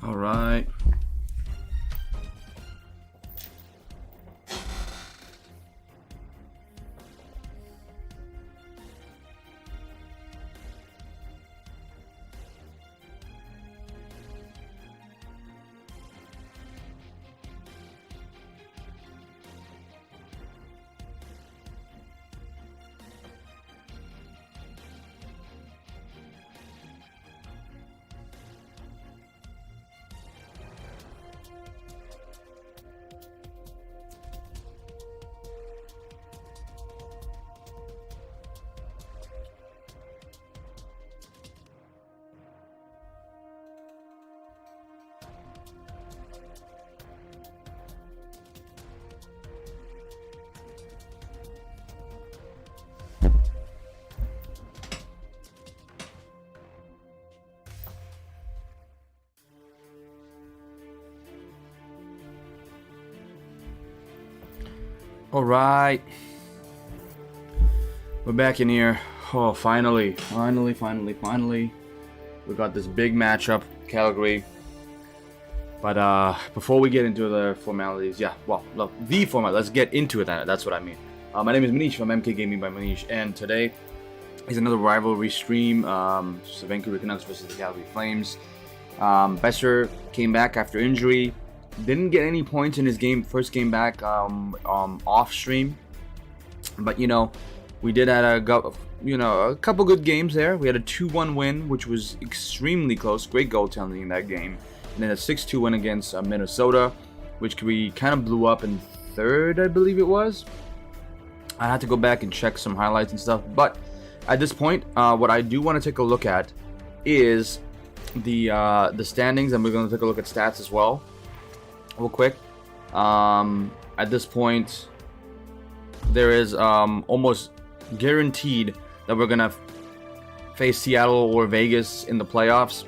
All right. All right. We're back in here. Oh, finally. We got this big matchup, Calgary. But before we get into the formalities, the format, let's get into it. That's what I mean. My name is Manish from MK Gaming by Manish, and today is another rivalry stream. The Vancouver Canucks versus the Calgary Flames. Besser came back after injury. Didn't get any points in his first game back off stream, but we did have a couple good games there. We had a 2-1 win, which was extremely close. Great goaltending in that game, and then a 6-2 win against Minnesota, which we kind of blew up in third, I believe it was. I had to go back and check some highlights and stuff, but at this point, what I do want to take a look at is the standings, and we're going to take a look at stats as well. Real quick, at this point, there is almost guaranteed that we're gonna face Seattle or Vegas in the playoffs,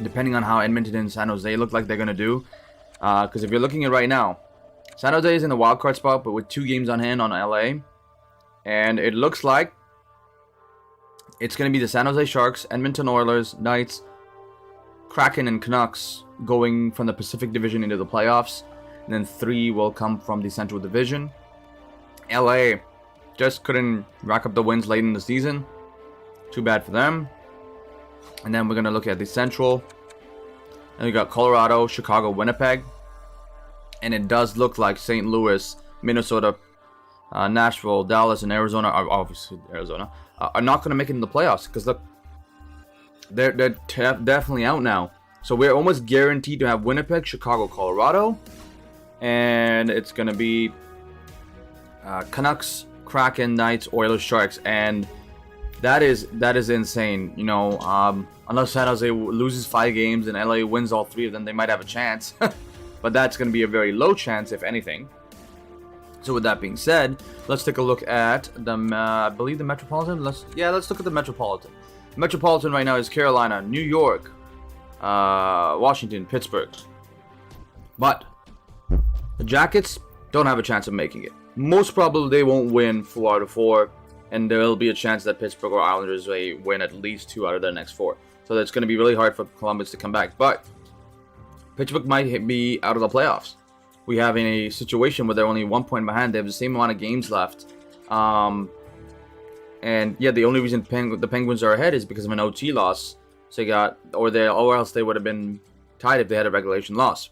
depending on how Edmonton and San Jose look like they're gonna do. Because if you're looking at right now, San Jose is in the wild card spot, but with 2 games on hand on LA, and it looks like it's gonna be the San Jose Sharks, Edmonton Oilers, Knights, Kraken, and Canucks going from the Pacific Division into the playoffs, and then 3 will come from the Central Division. LA just couldn't rack up the wins late in the season. Too bad for them. And then we're going to look at the Central. And we got Colorado, Chicago, Winnipeg. And it does look like St. Louis, Minnesota, Nashville, Dallas, and Arizona, are not going to make it in the playoffs. Because look, they're definitely out now. So we're almost guaranteed to have Winnipeg, Chicago, Colorado, and it's gonna be Canucks, Kraken, Knights, Oilers, Sharks, and that is insane. Unless San Jose loses 5 games and LA wins all 3 of them, they might have a chance, but that's gonna be a very low chance, if anything. So with that being said, let's take a look at I believe the Metropolitan. Let's look at the Metropolitan. The Metropolitan right now is Carolina, New York, Washington, Pittsburgh. But the Jackets don't have a chance of making it. Most probably they won't win 4 out of 4, and there will be a chance that Pittsburgh or Islanders may win at least 2 out of their next 4. So that's going to be really hard for Columbus to come back. But Pittsburgh might be out of the playoffs. We have a situation where they're only 1 point behind. They have the same amount of games left. And yeah, the only reason the Penguins are ahead is because of an OT loss. So or else they would have been tied if they had a regulation loss.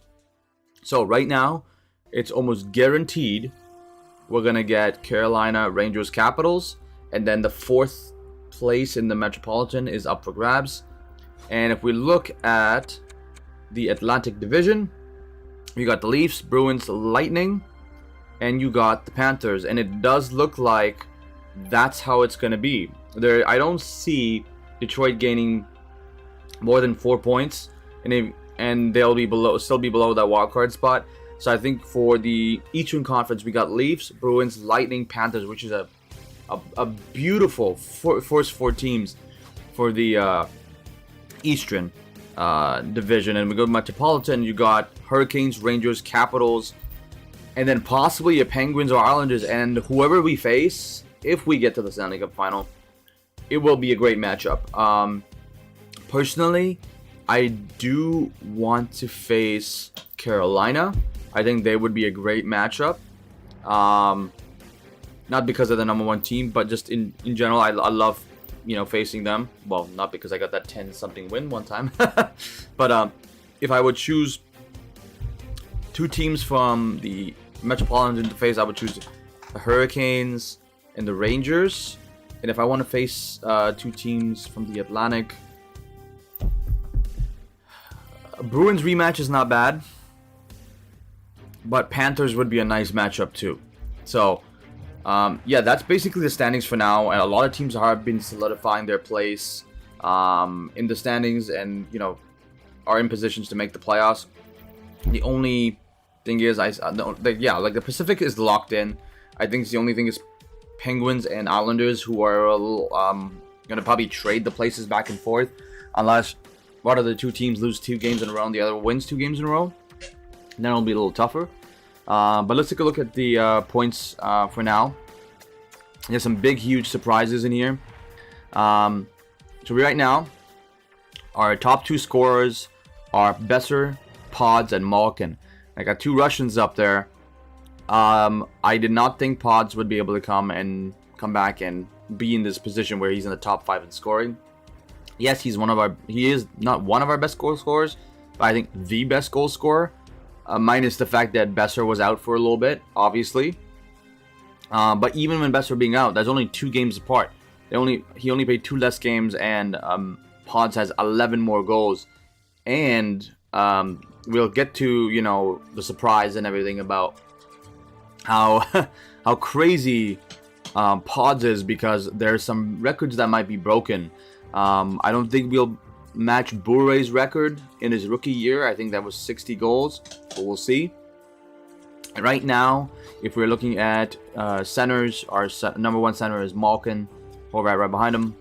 So right now, it's almost guaranteed we're gonna get Carolina, Rangers, Capitals, and then the 4th place in the Metropolitan is up for grabs. And if we look at the Atlantic Division, you got the Leafs, Bruins, Lightning, and you got the Panthers. And it does look like that's how it's gonna be. I don't see Detroit gaining more than 4 points, and they'll be still be below that wild card spot. So I think for the Eastern Conference, we got Leafs, Bruins, Lightning, Panthers, which is a beautiful first 4 teams for the Eastern Division. And we go to Metropolitan, you got Hurricanes, Rangers, Capitals, and then possibly a Penguins or Islanders. And whoever we face, if we get to the Stanley Cup final, it will be a great matchup. Personally, I do want to face Carolina. I think they would be a great matchup. Not because of the number 1 team, but just in general, I love, facing them. Well, not because I got that 10-something win one time. But if I would choose 2 teams from the Metropolitans to face, I would choose the Hurricanes and the Rangers. And if I want to face 2 teams from the Atlantic, Bruins rematch is not bad, but Panthers would be a nice matchup too. So, yeah, that's basically the standings for now. And a lot of teams have been solidifying their place in the standings, and are in positions to make the playoffs. The only thing is, the Pacific is locked in. I think the only thing is Penguins and Islanders, who are gonna probably trade the places back and forth, unless one of the 2 teams lose 2 games in a row and the other wins 2 games in a row. And then it'll be a little tougher. But let's take a look at the points for now. There's some big, huge surprises in here. So right now, our top 2 scorers are Besser, Pods, and Malkin. I got 2 Russians up there. I did not think Pods would be able to come back and be in this position where he's in the top 5 in scoring. Yes, he is not one of our best goal scorers, but I think the best goal scorer, minus the fact that Besser was out for a little bit, obviously. But even when Besser being out, there's only 2 games apart. He only played 2 less games, and Pods has 11 more goals. And we'll get to the surprise and everything about how crazy Pods is, because there's some records that might be broken. I don't think we'll match Bouret's record in his rookie year. I think that was 60 goals, but we'll see. Right now, if we're looking at centers, our number 1 center is Malkin, right behind him.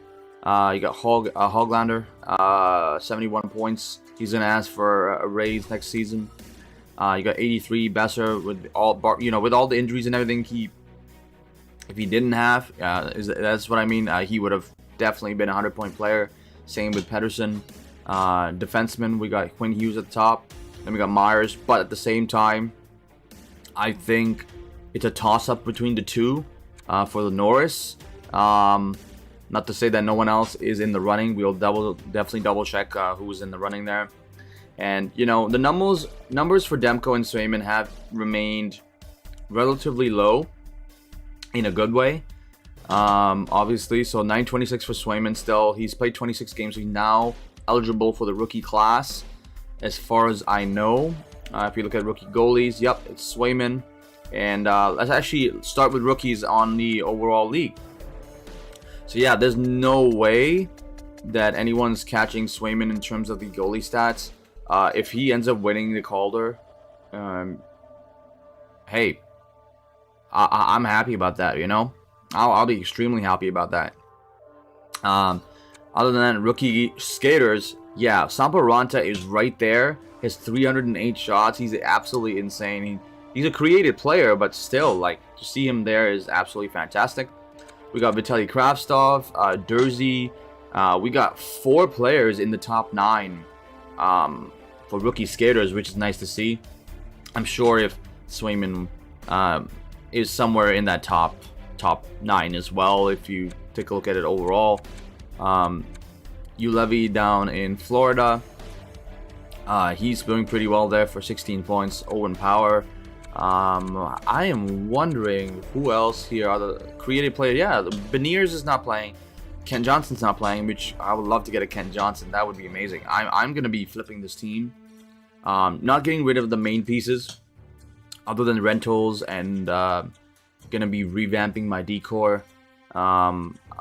You got Hoglander, 71 points. He's gonna ask for a raise next season. You got 83 Besser with all the injuries and everything. If he didn't have, that's what I mean. He would have definitely been a 100-point player. Same with Pedersen. Defenseman, we got Quinn Hughes at the top. Then we got Myers. But at the same time, I think it's a toss-up between the 2 for the Norris. Not to say that no one else is in the running. We'll definitely double check who's in the running there. And the numbers for Demko and Swayman have remained relatively low in a good way. Obviously, so 926 for Swayman still. He's played 26 games, so he's now eligible for the rookie class, as far as I know. If you look at rookie goalies, yep, it's Swayman. And let's actually start with rookies on the overall league. So yeah, there's no way that anyone's catching Swayman in terms of the goalie stats. If he ends up winning the Calder, hey, I'm happy about that, I'll be extremely happy about that. Other than that, rookie skaters, yeah, Sampo Ranta is right there. His 308 shots, he's absolutely insane. He's a creative player, but still, to see him there is absolutely fantastic. We got Vitaly Kravtsov, Dursey. We got 4 players in the top 9 for rookie skaters, which is nice to see. I'm sure if Swayman is somewhere in that top 9 as well, if you take a look at it overall. Ulevy down in Florida, he's doing pretty well there for 16 points. Owen Power. I am wondering who else here are the creative players. Yeah, Beniers is not playing. Kent Johnson's not playing, which I would love to get a Kent Johnson. That would be amazing. I'm going to be flipping this team. Not getting rid of the main pieces other than rentals, and going to be revamping my decor.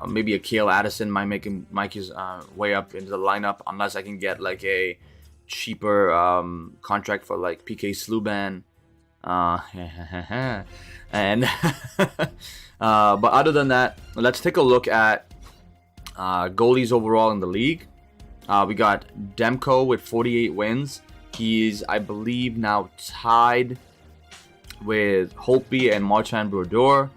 Maybe a Kale Addison might make his way up into the lineup, unless I can get a cheaper contract for PK Sluban. And but other than that, let's take a look at goalies overall in the league. We got Demko with 48 wins. He's, I believe, now tied with Holtby and Martin Brodeur.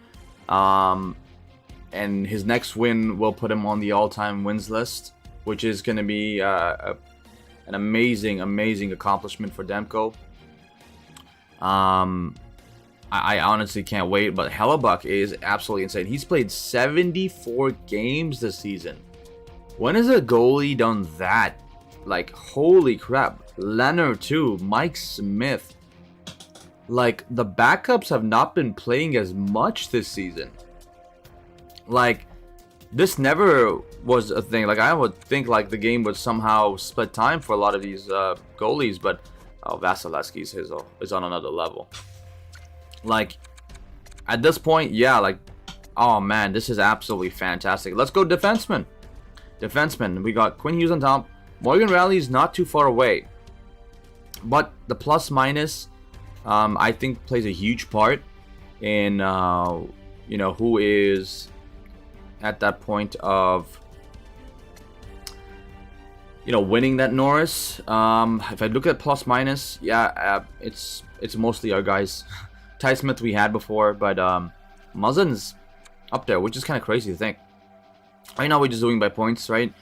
And his next win will put him on the all-time wins list, which is going to be a an amazing accomplishment for Demko. I honestly can't wait, but Hellebuck is absolutely insane. He's played 74 games this season. When has a goalie done that? Like, holy crap. Leonard too, Mike Smith. Like, the backups have not been playing as much this season. Like, this never was a thing. Like, I would think like the game would somehow split time for a lot of these goalies, but Vasilevsky's is on another level. Like, at this point, yeah, like, oh man, this is absolutely fantastic. Let's go defenseman. Defenseman, we got Quinn Hughes on top. Morgan Rielly's not too far away, but the plus minus, I think, plays a huge part in you know, who is at that point of, you know, winning that Norris. If I look at plus minus, yeah, it's mostly our guys. Ty Smith we had before, but Muzzin's up there, which is kind of crazy to think. Right now we're just doing by points, right?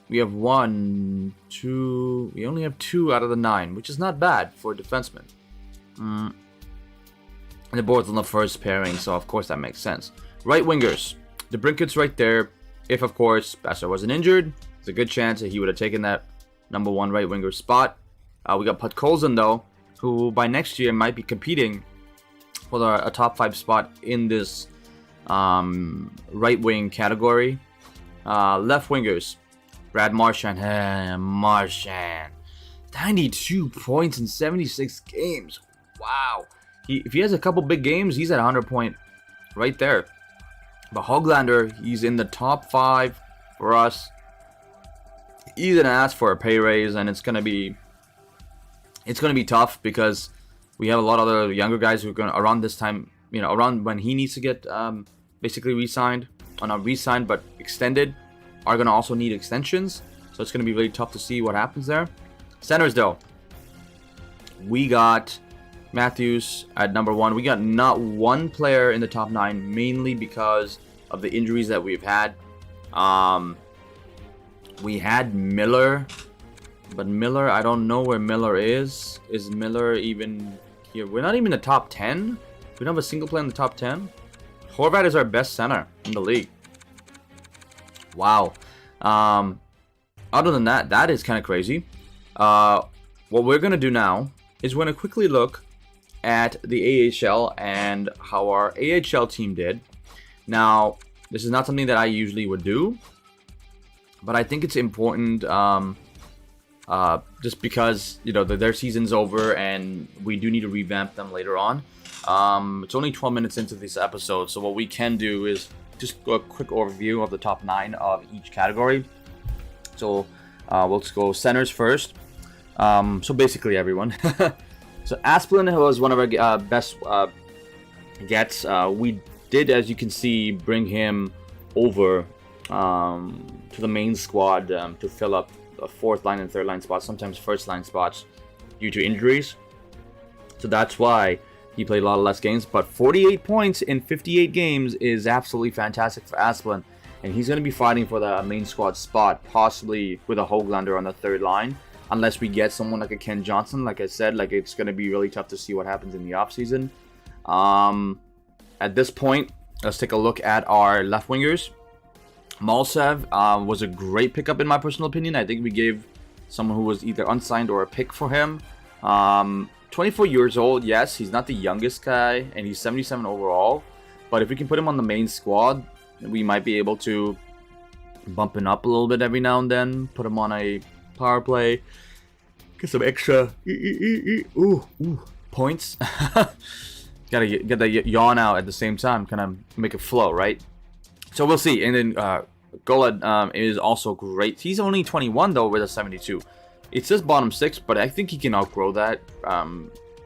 We have 1, 2. We only have 2 out of the 9, which is not bad for a defenseman. And they're both on the first pairing, so of course that makes sense. Right wingers, the Brinket's right there. If of course Besser wasn't injured, there's a good chance that he would have taken that number 1 right winger spot. We got Podkolzin though, who by next year might be competing for a top 5 spot in this right wing category. Left wingers, Brad Marchand. Marchand, 92 points in 76 games. Wow. If he has a couple big games, he's at 100 point right there. But Hoglander, he's in the top 5 for us. He's gonna ask for a pay raise, and it's gonna be tough because we have a lot of other younger guys who are gonna around this time, you know, around when he needs to get basically re-signed, or not re-signed but extended, are gonna also need extensions. So it's gonna be really tough to see what happens there. Centers though, we got Matthews at number 1. We got not one player in the top 9, mainly because of the injuries that we've had. We had Miller, but Miller, I don't know where Miller is. Is Miller even here? We're not even in the top 10. We don't have a single player in the top 10. Horvat is our best center in the league. Wow. Other than that, that is kind of crazy. What we're going to do now is we're going to quickly look at the AHL and how our AHL team did. Now, this is not something that I usually would do, but I think it's important just because, you know, their season's over and we do need to revamp them later on. It's only 12 minutes into this episode, so what we can do is just go a quick overview of the top 9 of each category. So let's go centers first. So basically everyone. So Asplund was one of our best gets. We did, as you can see, bring him over to the main squad to fill up the 4th line and 3rd line spots, sometimes 1st line spots due to injuries. So that's why he played a lot less games. But 48 points in 58 games is absolutely fantastic for Asplund. And he's going to be fighting for the main squad spot, possibly with a Hoglander on the 3rd line. Unless we get someone like a Ken Johnson, like I said, like it's going to be really tough to see what happens in the offseason. At this point, let's take a look at our left wingers. Malsev was a great pickup in my personal opinion. I think we gave someone who was either unsigned or a pick for him. 24 years old, yes, he's not the youngest guy, and he's 77 overall. But if we can put him on the main squad, we might be able to bump him up a little bit every now and then, put him on a power play, get some extra points. Gotta get that yawn out at the same time, kind of make it flow, right? So we'll see. And then Golad is also great. He's only 21 though with a 72. It says bottom 6, but I think he can outgrow that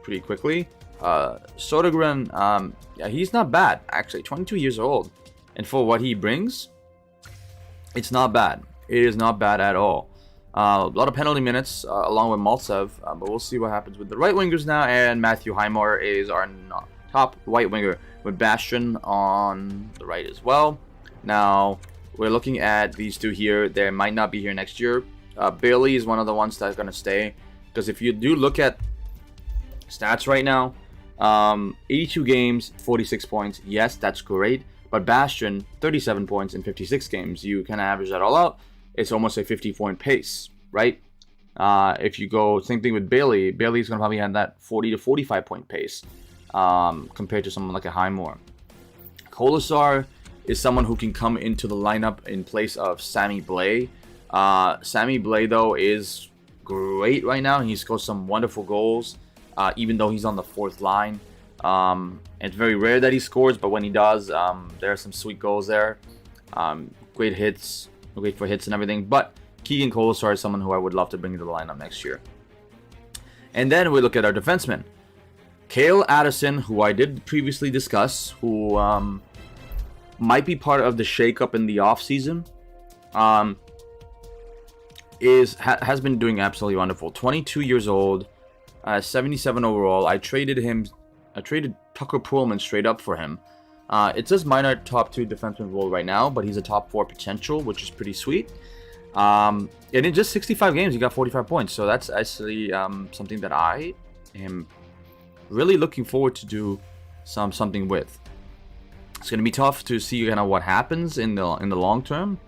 pretty quickly. Sodergren, yeah, he's not bad actually. 22 years old, and for what he brings, it's not bad. It is not bad at all. A lot of penalty minutes along with Maltsev, but we'll see what happens with the right wingers now. And Matthew Highmore is our top right winger with Bastian on the right as well. Now we're looking at these two here. They might not be here next year. Bailey is one of the ones that's going to stay. Because if you do look at stats right now, 82 games, 46 points. Yes, that's great. But Bastian, 37 points in 56 games. You can average that all out. It's almost a 50-point pace, right? If you go, same thing with Bailey. Bailey's going to probably have that 40 to 45-point pace compared to someone like a Highmore. Kolasar is someone who can come into the lineup in place of Sammy Blais. Sammy Blais, though, is great right now. He scores some wonderful goals, even though he's on the fourth line. It's very rare that he scores, but when he does, there are some sweet goals there. Great hits, great for hits and everything. But Keegan Kolasar is someone who I would love to bring into the lineup next year. And then we look at our defensemen. Kale Addison, who I did previously discuss, who might be part of the shakeup in the offseason, has been doing absolutely wonderful. 22 years old, 77 overall. I traded Tucker Poolman straight up for him. It says minor top 2 defenseman role right now, but he's a top 4 potential, which is pretty sweet. And in just 65 games, he got 45 points. So that's actually something that I am really looking forward to do something with. It's going to be tough to see kind of what happens in the long term.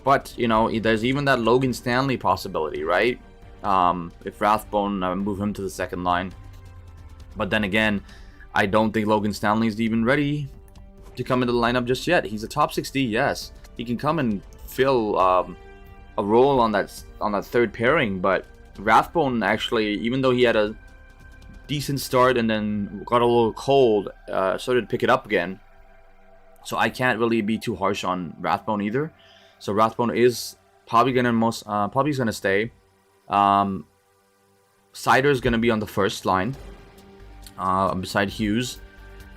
But, you know, there's even that Logan Stanley possibility, right? If Rathbone move him to the second line. But then again, I don't think Logan Stanley is even ready to come into the lineup just yet. He's a top 60, yes. He can come and fill a role on that third pairing. But Rathbone actually, even though he had a decent start and then got a little cold, started to pick it up again. So I can't really be too harsh on Rathbone either. So Rathbone is probably gonna stay. Sider's gonna be on the first line, beside Hughes,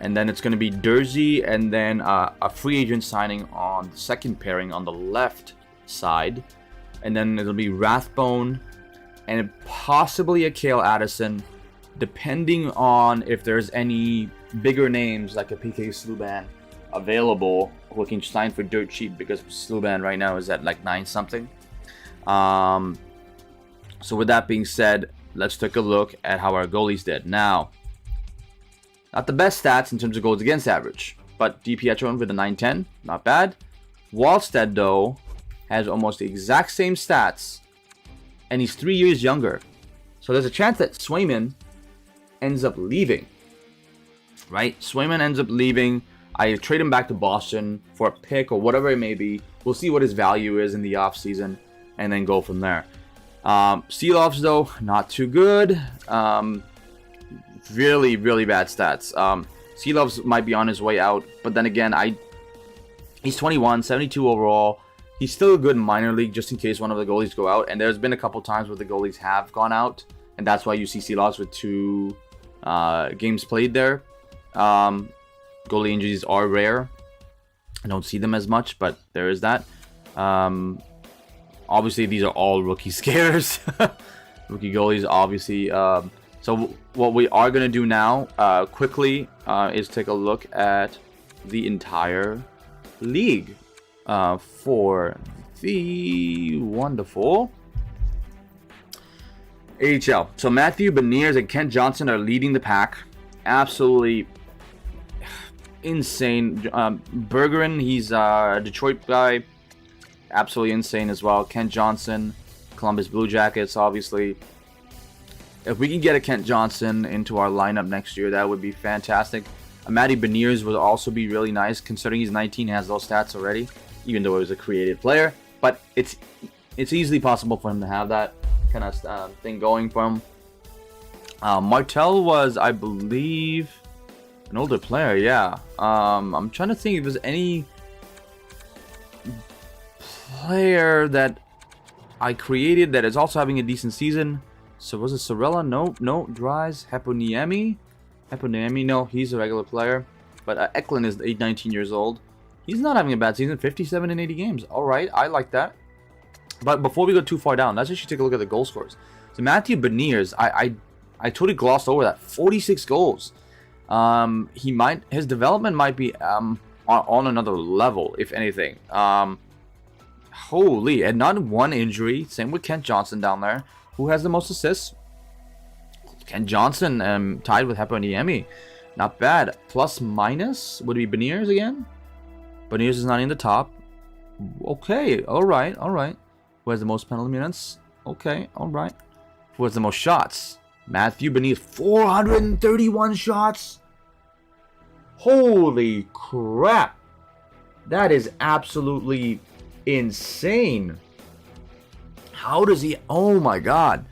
and then it's gonna be Dursey, and then a free agent signing on the second pairing on the left side, and then it'll be Rathbone and possibly a Kale Addison, depending on if there's any bigger names like a PK Subban available who can sign for dirt cheap, because Subban right now is at like 9 something. So with that being said, let's take a look at how our goalies did. Now, not the best stats in terms of goals against average, but DiPietro with a 910, not bad. Wallstead, though, has almost the exact same stats, and he's 3 years younger. So there's a chance that Swayman ends up leaving, right? Swayman ends up leaving. I trade him back to Boston for a pick or whatever it may be. We'll see what his value is in the offseason and then go from there. Seelovs, though, not too good. Really, really bad stats. Seelovs might be on his way out, but then again, he's 21, 72 overall. He's still a good minor league just in case one of the goalies go out. And there's been a couple times where the goalies have gone out, and that's why you see Seelovs with 2 games played there. Goalie injuries are rare. I don't see them as much, but there is that. Obviously, these are all rookie scares. Rookie goalies, obviously. So what we are going to do now, quickly, is take a look at the entire league for the wonderful AHL. So Matthew Beniers and Kent Johnson are leading the pack. Absolutely insane. Bergeron, he's a Detroit guy. Absolutely insane as well. Kent Johnson, Columbus Blue Jackets, obviously. If we can get a Kent Johnson into our lineup next year, that would be fantastic. Matty Beniers would also be really nice, considering he's 19, has those stats already, even though he was a creative player. But it's easily possible for him to have that kind of thing going for him. Martel was, I believe, an older player, yeah. I'm trying to think if there's any player that I created that is also having a decent season. So was it Sorella? No. Dries. Heponiemi, no, he's a regular player. But Eklund is 19 years old. He's not having a bad season. 57 in 80 games. All right, I like that. But before we go too far down, let's actually take a look at the goal scores. So Matthew Beniers, I totally glossed over that. 46 goals. His development might be on another level, if anything. Holy, and not one injury. Same with Kent Johnson down there. Who has the most assists? Kent Johnson, tied with Heponiemi. Not bad. Plus minus would be Beniers again. Beniers is not in the top. Okay, alright. Who has the most penalty minutes? Okay, alright. Who has the most shots? Matthew Beniers, 431 shots. Holy crap. That is absolutely insane. How does he... Oh my god.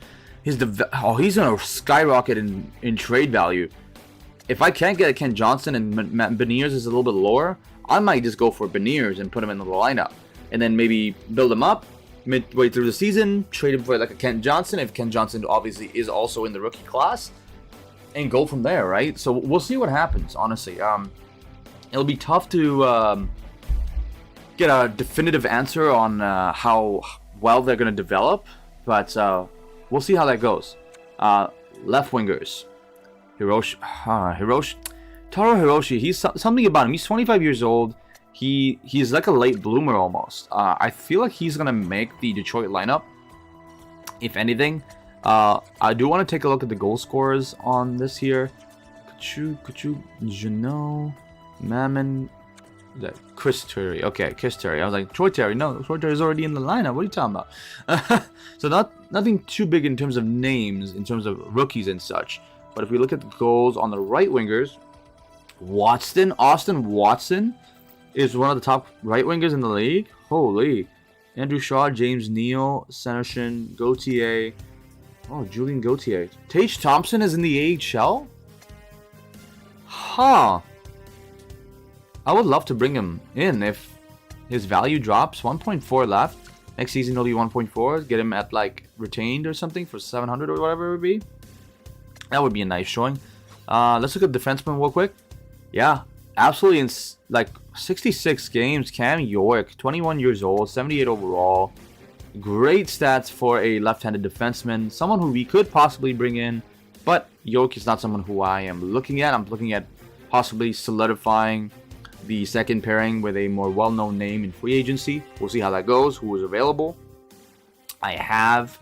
He's gonna skyrocket in trade value. If I can't get a Ken Johnson and Beniers is a little bit lower, I might just go for Beniers and put him in the lineup. And then maybe build him up midway through the season, trade him for like a Ken Johnson, if Ken Johnson obviously is also in the rookie class, and go from there, right? So we'll see what happens, honestly. It'll be tough to get a definitive answer on how well they're going to develop, but we'll see how that goes. Left wingers. Taro Hiroshi, he's something about him. He's 25 years old. He's like a late bloomer almost. I feel like he's going to make the Detroit lineup, if anything. I do want to take a look at the goal scorers on this here. Kachu, Janot, Mammon, Chris Terry. Okay, Chris Terry. I was like, Troy Terry. No, Troy Terry's already in the lineup. What are you talking about? So nothing too big in terms of names, in terms of rookies and such. But if we look at the goals on the right wingers, Austin Watson is one of the top right wingers in the league. Holy. Andrew Shaw, James Neal, Senershin, Gauthier. Oh, Julian Gauthier. Tage Thompson is in the AHL? Huh. I would love to bring him in if his value drops. 1.4 left. Next season he'll be 1.4. Get him at like retained or something for 700 or whatever it would be. That would be a nice showing. Let's look at defenseman real quick. Yeah, absolutely. Like 66 games. Cam York, 21 years old, 78 overall. Great stats for a left-handed defenseman. Someone who we could possibly bring in, but York is not someone who I am looking at. I'm looking at possibly solidifying the second pairing with a more well-known name in free agency. We'll see how that goes, who is available. I have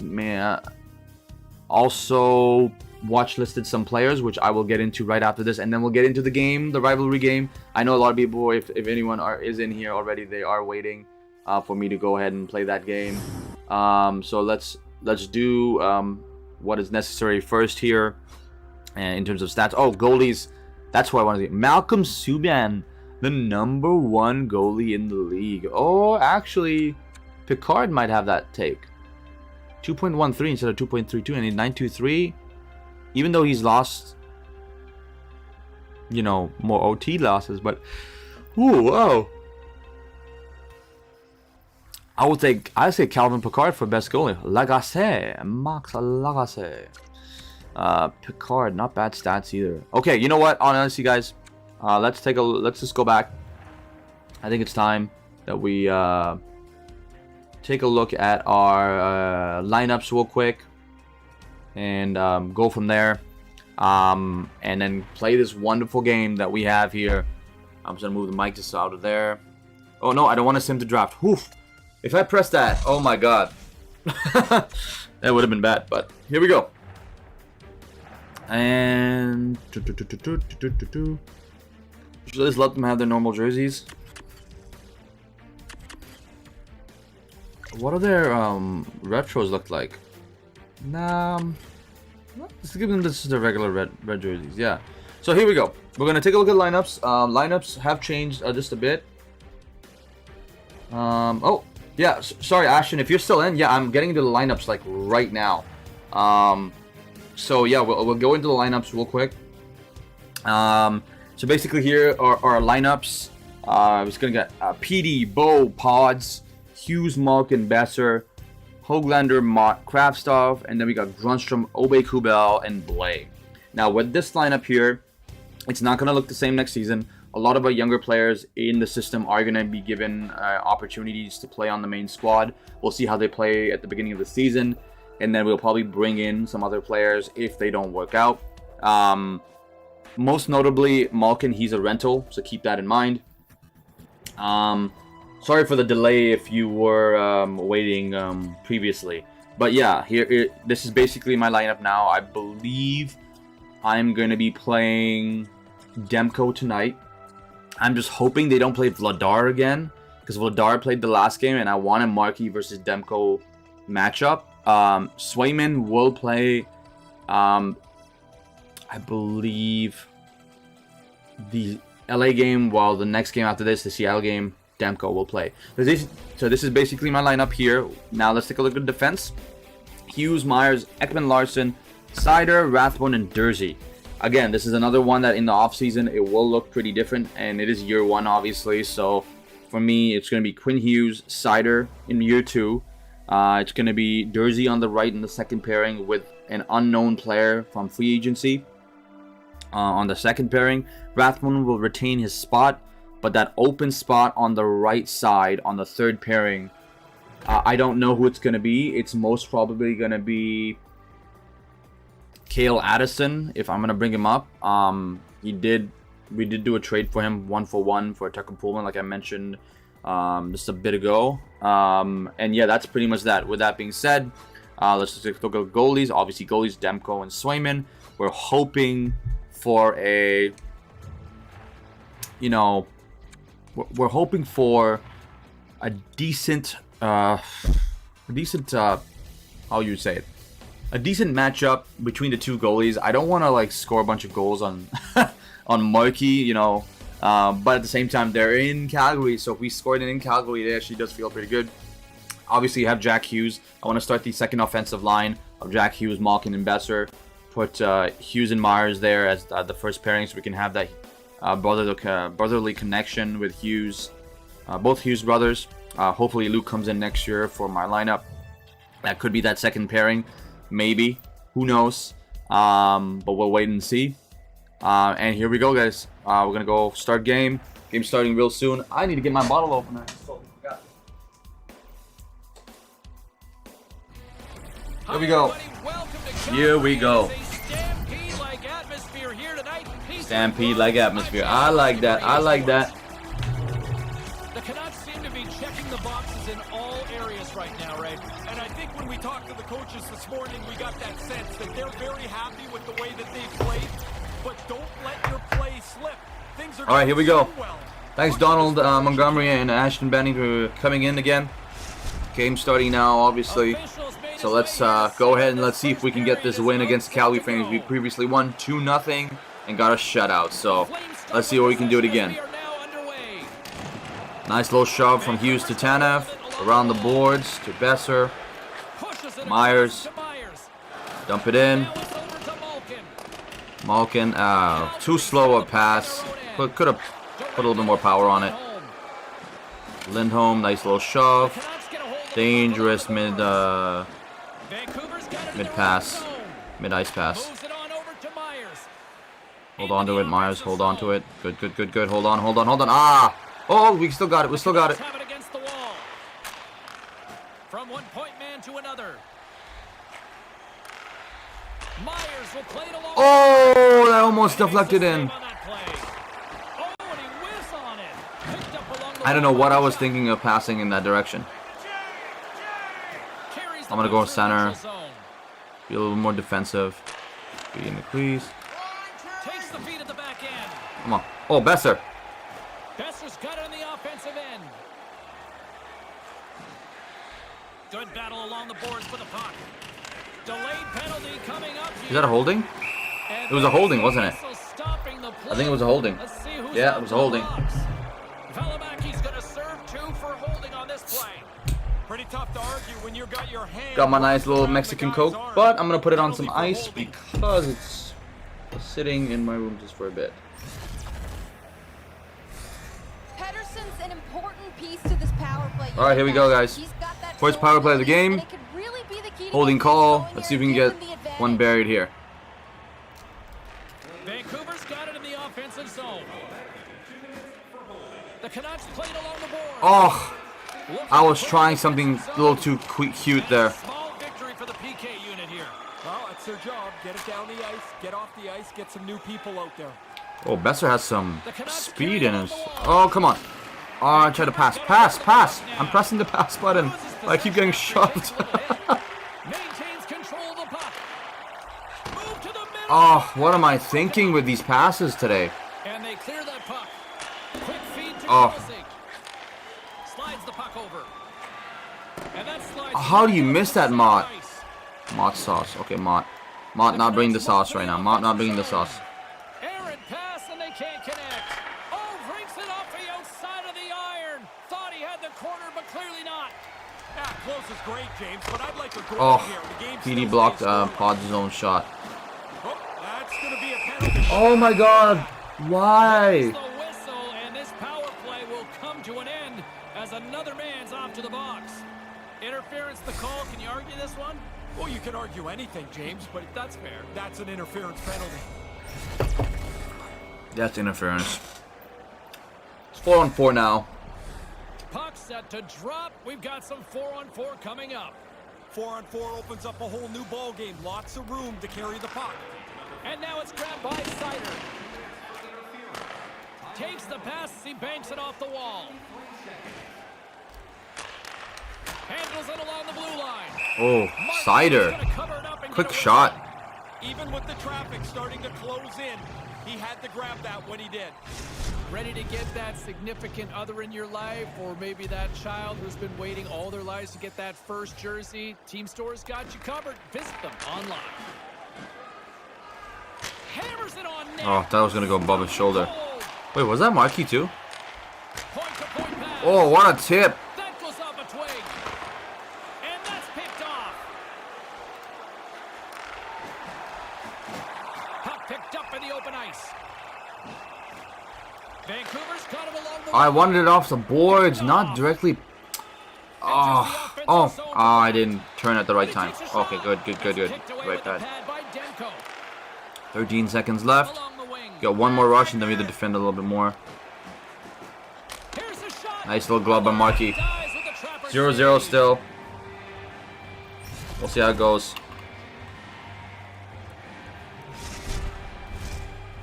also watch listed some players, which I will get into right after this, and then we'll get into the game, the rivalry game. I know a lot of people, if anyone is in here already, they are waiting for me to go ahead and play that game. So let's do what is necessary first here, and in terms of stats. Oh, goalies. That's what I want to see. Malcolm Subban, the #1 goalie in the league. Oh, actually, Picard might have that take. 2.13 instead of 2.32, and in 923. Even though he's lost, more OT losses, but ooh, whoa. I'd say Calvin Picard for best goalie. Lagacé, Max Lagacé. Picard, not bad stats either. Okay, you know what? Honestly, guys, let's just go back. I think it's time that we take a look at our lineups real quick. And go from there, and then play this wonderful game that we have here. I'm just gonna move the mic just out of there. Oh no, I don't want to sim to draft. Oof. If I press that, oh my god, that would have been bad. But here we go. And just let them have their normal jerseys. What do their retros look like? Let's give them this the regular red jerseys. Yeah. So here we go. We're gonna take a look at lineups. Lineups have changed just a bit. Oh yeah. Sorry, Ashton. If you're still in, yeah, I'm getting into the lineups like right now. So yeah, we'll go into the lineups real quick. So basically here are our lineups. I'm just gonna get PD, Bo, Pods, Hughes, Malkin, Besser, Hoglander, Mott, Kraftstov, and then we got Grunstrom, Obe Kubel, and Blay. Now with this lineup here, it's not going to look the same next season. A lot of our younger players in the system are going to be given opportunities to play on the main squad. We'll see how they play at the beginning of the season, and then we'll probably bring in some other players if they don't work out. Most notably, Malkin, he's a rental, so keep that in mind. Sorry for the delay if you were waiting previously. But yeah, this is basically my lineup now. I believe I'm going to be playing Demko tonight. I'm just hoping they don't play Vladar again, because Vladar played the last game and I want a Markey versus Demko matchup. Swayman will play, I believe, the LA game, while the next game after this, the Seattle game, Demko will play. So this is basically my lineup here. Now let's take a look at defense. Hughes, Myers, Ekman Larson, Sider, Rathbone, and Dursey. Again, this is another one that in the offseason, it will look pretty different, and it is year one, obviously. So for me, it's going to be Quinn Hughes, Sider in year two. It's going to be Dursey on the right in the second pairing with an unknown player from free agency on the second pairing. Rathbone will retain his spot, but that open spot on the right side on the third pairing, I don't know who it's going to be. It's most probably going to be Kale Addison, if I'm going to bring him up. We did do a trade for him 1-for-1 for Tucker Pullman, like I mentioned just a bit ago. And yeah, that's pretty much that. With that being said, let's just look at goalies. Obviously, goalies Demko and Swayman. We're hoping for a, we're hoping for a decent, how you say it, a decent matchup between the two goalies. I don't want to like score a bunch of goals on on Markey, but at the same time they're in Calgary, so if we scored in Calgary, it actually does feel pretty good. Obviously, you have Jack Hughes. I want to start the second offensive line of Jack Hughes, Malkin, and Besser. Put Hughes and Myers there as the first pairing, so we can have that brotherly connection with Hughes, both Hughes brothers. Hopefully, Luke comes in next year for my lineup. That could be that second pairing, maybe. Who knows? But we'll wait and see. And here we go, guys. We're gonna go start game. Game starting real soon. I need to get my bottle opener. Here we go. Here we go. Stampede-like atmosphere. I like that. I like that. The Canucks seem to be checking the boxes in all areas right now, right? And I think when we talked to the coaches this morning, we got that sense that they're very happy with the way that they've played. But don't let your play slip. Things are all right, here we go. well. Thanks, Donald Montgomery and Ashton Benning, for coming in again. Game starting now, obviously. So let's go ahead and let's see if we can get this win against Calgary Flames. We previously won 2-0 and got a shutout. So let's see what we can do it again. Nice little shove from Hughes to Tanev. Around the boards to Besser. Myers. Dump it in. Malkin. Too slow a pass. Could have put a little bit more power on it. Lindholm. Nice little shove. Dangerous mid pass. Mid ice pass. Hold on to it, Myers. Hold on to it. Good. Hold on. Ah! Oh, we still got it. From one point man to another. Myers will play it along. Oh, that almost deflected in. I don't know what I was thinking of passing in that direction. I'm going to go center. Be a little more defensive. Be in the crease. Takes the feet at the back end. Come on. Oh, Besser. Besser's got it on the offensive end. Good battle along the boards for the puck. Delayed penalty coming up here. Is that a holding? It was a holding, wasn't it? I think it was a holding. Yeah, it was a holding. Valimaki's going to serve 2 for holding on this play. Pretty tough to argue when you got your hand. Got my nice little Mexican Coke, but I'm going to put it on some ice because it's sitting in my room just for a bit. Pedersen's an important piece to this power play. All right, here we go, guys. First power play of the game. Holding call. Let's see if we can get one buried here. Vancouver's got it in the offensive zone. The Canucks played along the board. Oh, I was trying something a little too cute there. Small victory for the PK unit here. Well, that's their job. Get it down the ice, get off the ice, get some new people out there. Oh, Besser has some speed in his. Oh, come on. Oh, I tried to pass. Pass. I'm pressing the pass button. I keep getting shoved. Maintains control of the puck. Move to the middle. Oh, what am I thinking with these passes today? And they clear that puck. Quick feed to Oh. Goalies. Slides the puck over. And that slides. How do you miss that, Mott? Ice. Mott sauce. Okay, Mott. Mott not bringing the sauce right now. Mott not bringing the sauce. Errant pass and they can't connect. Oh, breaks it off the outside of the iron. Thought he had the corner, but clearly not. Yeah, close is great, James, but I'd like a goal Oh, here. The game PD still blocked stays scoring. Pod's own shot. Oh, that's going to be a penalty. Oh my God! There's Why? the whistle, and this power play will come to an end as another man's off to the box. Interference the call. Can you argue this one? Well, you can argue anything, James, but that's fair. That's an interference penalty. That's interference. It's 4-on-4 now. Puck set to drop. We've got some 4-on-4 coming up. 4-on-4 opens up a whole new ball game. Lots of room to carry the puck. And now it's grabbed by Sider. Takes the pass. He banks it off the wall. Handles it along the blue line. Oh, Martin's Sider. gonna cover it up and Quick get away. shot. Even with the traffic starting to close in, he had to grab that when he did. Ready to get that significant other in your life, or maybe that child who's been waiting all their lives to get that first jersey? Team Store's got you covered. Visit them online. Hammers it on net. Oh, that was gonna go above his shoulder. Goal. Wait, was that Markey too? Point-to-point pass. Oh, what a tip! That goes off a twig. And that's picked off. Puck picked up in the open ice. Vancouver's got him along the I wall. wanted it off the boards, not directly. Oh, I didn't turn at the right time. Okay, good. Right pad. 13 seconds left. Got one more rush and then we have to defend a little bit more. Nice little glove by Markey. 0-0 still. We'll see how it goes.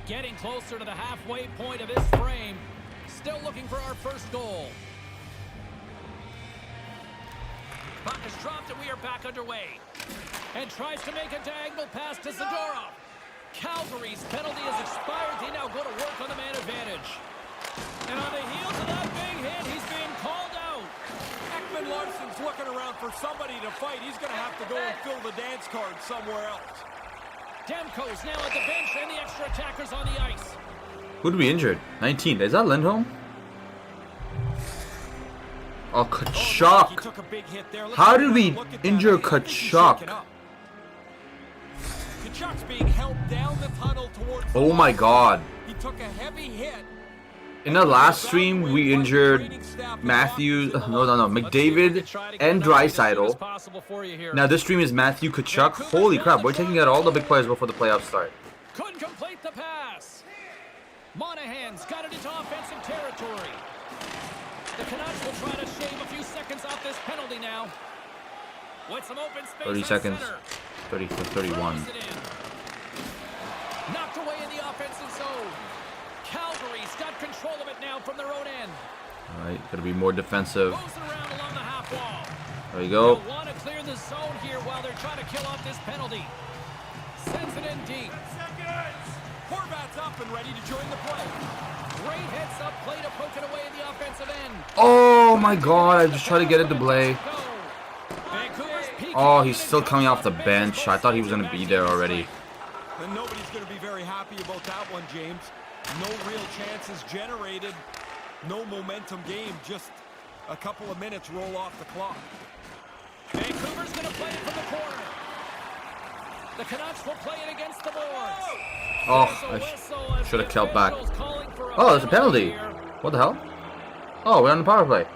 Getting closer to the halfway point of this frame. Still looking for our first goal. Puck is dropped and we are back underway. And tries to make a diagonal pass to Zadorov. Calgary's penalty has expired. They now go to work on the man advantage. And on the heels of that big hit, he's being called out. Ekman Larsson's looking around for somebody to fight. He's going to have to go and fill the dance card somewhere else. Demko's now at the bench and the extra attackers on the ice. Who'd we injured? 19. Is that Lindholm? Oh, He Kachuk. took a big hit there. How did we injure Kachuk? Kachuk's being held down the tunnel towards the Oh my line. God. He took a heavy hit. In the last stream, we injured Matthews, McDavid and Draisaitl. Now this stream is Matthew Kachuk. Holy crap, we're taking out all the big players before the playoffs start. Couldn't complete the pass. Monahan's got it into offensive territory. The Canucks will try to shave a few seconds off this penalty now. With some open space 30 on seconds. center. 30 to 31. Throws it in. Knocked away in the offensive zone. Calgary's got control of it now from their own end. Alright, gotta be more defensive. Moves it around along the half wall. There you go. They'll want to clear the zone here while they're trying to kill off this penalty. Sends it in deep. Horvat's up and ready to join the play. Great heads up play to poke it away in the offensive end. Oh my God, I just tried to get it to Blay. Vancouver's peaking Oh, he's still coming off the bench. I thought he was gonna be there already. And nobody's going to be very happy about that one, James. No real chances generated. No momentum game. Just a couple of minutes roll off the clock. Vancouver's going to play it from the corner. The Canucks will play it against the boards. Oh, I should have kept back. Oh, there's a penalty. What the hell? Oh, we're on the power play.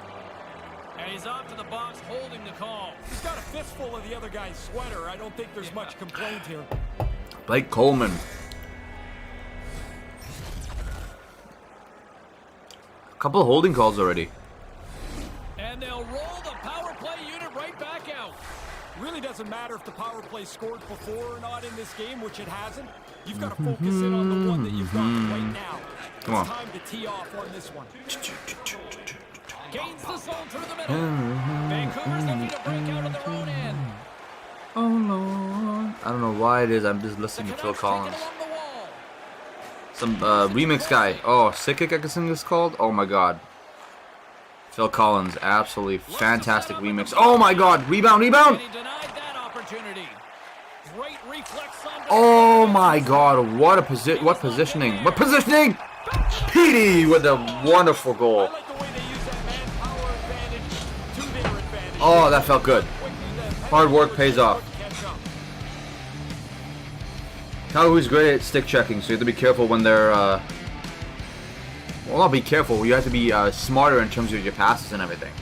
And he's off to the box holding the call. He's got a fistful of the other guy's sweater. I don't think there's much complaint here. Blake Coleman. A couple of holding calls already. And they'll roll the power play unit right back out. Really doesn't matter if the power play scored before or not in this game, which it hasn't. You've got to focus in on the one that you've got right now. Come on. It's time to tee off on this one. Gains the zone through the middle. Vancouver's looking to break out of their own end. Oh Lord. I don't know why it is. I'm just listening to Phil Collins. Some remix guy. Oh, Sickick, I guess it's called. Oh my god. Phil Collins, absolutely fantastic remix. Oh my god, rebound, rebound! Oh my god, what positioning? What positioning? Petey with a wonderful goal. Oh, that felt good. Hard work pays off. Calgary's great at stick checking, so you have to be careful when they're, well, not be careful, you have to be smarter in terms of your passes and everything.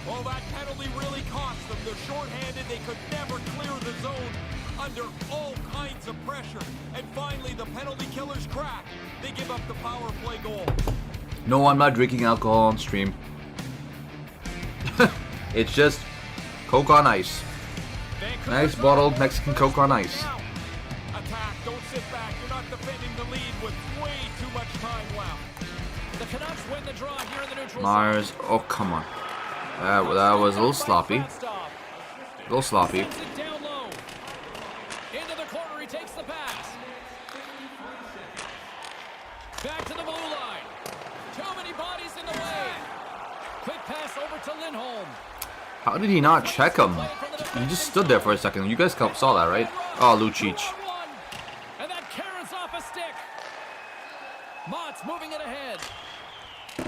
Well, that penalty really cost them. They're shorthanded. They could never clear the zone under all kinds of pressure. And finally, the penalty killers crack. They give up the power play goal. No, I'm not drinking alcohol on stream. It's just Coke on ice. Nice bottled Mexican Coke on ice. Attack, don't sit back. You're not defending the lead with way too much time left. The Canucks win the draw here in the neutral Myers, oh come on. That was a little sloppy. A little sloppy. Down low. Into the corner, he takes the pass. Back to the blue line. Too many bodies in the way. Quick pass over to Lindholm. How did he not check him? He just stood there for a second. You guys saw that, right? Oh, Lucic. And that carries off a stick. Mott's moving it ahead.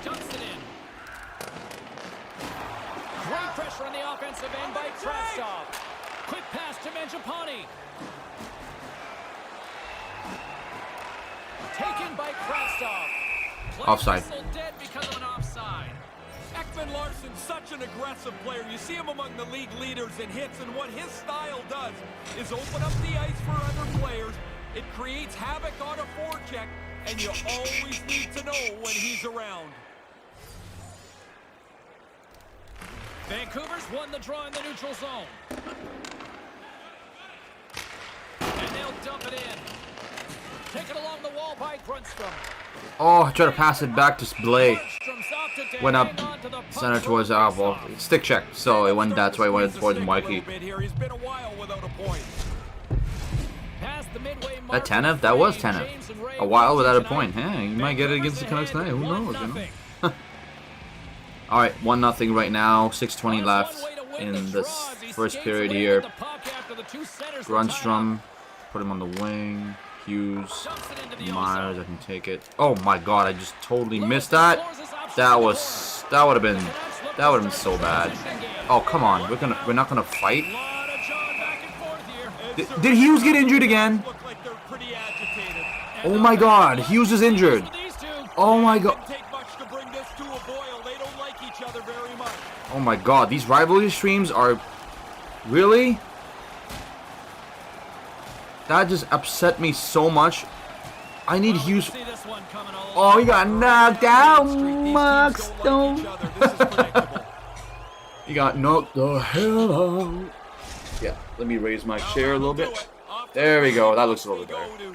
Dumps it in. Great pressure on the offensive end by Krastov. Quick pass to Mangiapane. Taken by Krastov. Offside. Dead because of an offside. Ekman Larsson's such an aggressive player. You see him among the league leaders in hits, and what his style does is open up the ice for other players. It creates havoc on a forecheck, and you always need to know when he's around. Vancouver's won the draw in the neutral zone. And they'll dump it in. Taken along the wall by Grundstrom. Oh, I tried to pass it back to Blay. Went up center towards the ball. Stick check, so it went. That's why it went towards Mikey. That Tanev? That was Tanev. A while without a point. Hey, you might get it against the Canucks tonight. Who knows, you know? Alright, 1-0 right now. 6:20 left in this first period here. Grundstrom, put him on the wing. Hughes, Myers, I can take it. Oh my god, I just totally missed that. That would have been so bad. Oh come on, we're not gonna fight. Did Hughes get injured again? Oh my god, Hughes is injured. Oh my god. Oh my god, these rivalry streams are really. That just upset me so much. I need Hughes. Oh, he got knocked out, Mark Stone. He got knocked the hell out. Yeah, let me raise my chair a little bit. There we go. That looks a little bit better.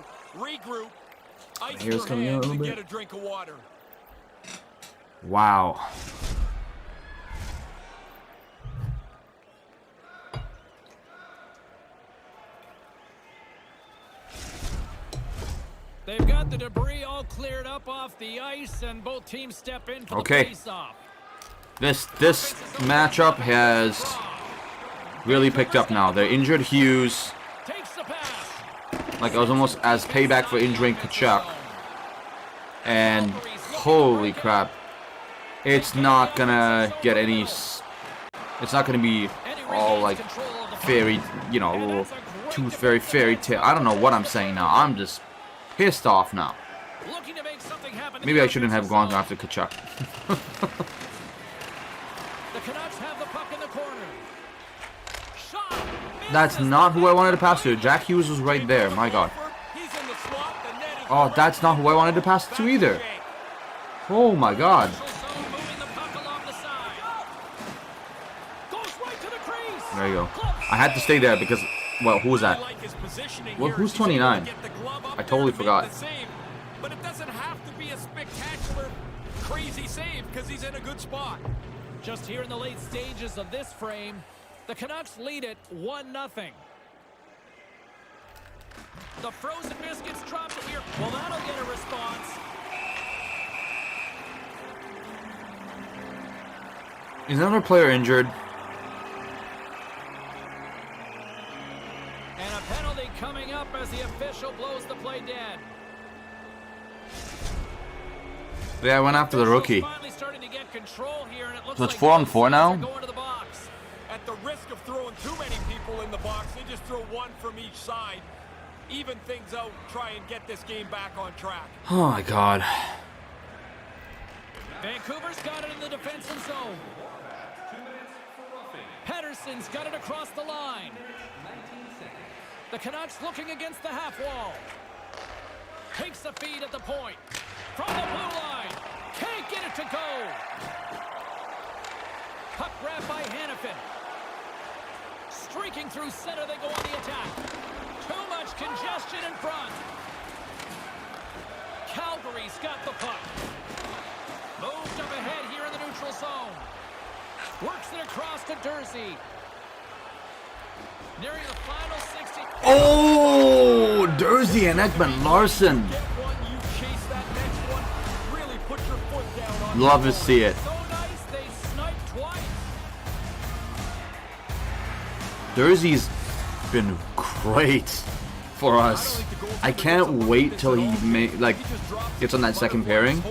Here's coming out a little bit. Wow. They've got the debris all cleared up off the ice, and both teams step in for the face-off. This matchup has really picked up now. They're injured Hughes. Like it was almost as payback for injuring Kachuk. And holy crap. It's not gonna get any. It's not gonna be all like fairy, you know, tooth fairy tale. I don't know what I'm saying now. I'm just pissed off now. Maybe I shouldn't have gone after Kachuk. That's not who I wanted to pass to. Jack Hughes was right there. My god. Oh, that's not who I wanted to pass to either. Oh my god. There you go. I had to stay there because, well, who was that? Well, who's 29? I totally forgot. But it doesn't have to be a spectacular crazy save because he's in a good spot. Just here in the late stages of this frame, the Canucks lead it 1-0. The frozen biscuits dropped it here. Well, that'll get a response. Is another player injured? And a penalty coming up as the official blows the play dead. Yeah, I went after the rookie. Finally starting to get control here, and it looks So it's like 4-on-4 now? going to the box. At the risk of throwing too many people in the box, they just throw one from each side. Even things out, try and get this game back on track. Oh my god. Vancouver's got it in the defensive zone. Pedersen's got it across the line. The Canucks looking against the half wall. Takes the feed at the point. From the blue line. Can't get it to go. Puck grab by Hannafin. Streaking through center, they go on the attack. Too much congestion in front. Calgary's got the puck. Moved up ahead here in the neutral zone. Works it across to Dursey. Nearing the final 60. Oh, Dursey and Ekman Larson. Get one, you chase that next one. Really put your foot down on Love to see it. So nice, they sniped twice. Dursey's been great for us. I can't wait till he gets on that second pairing.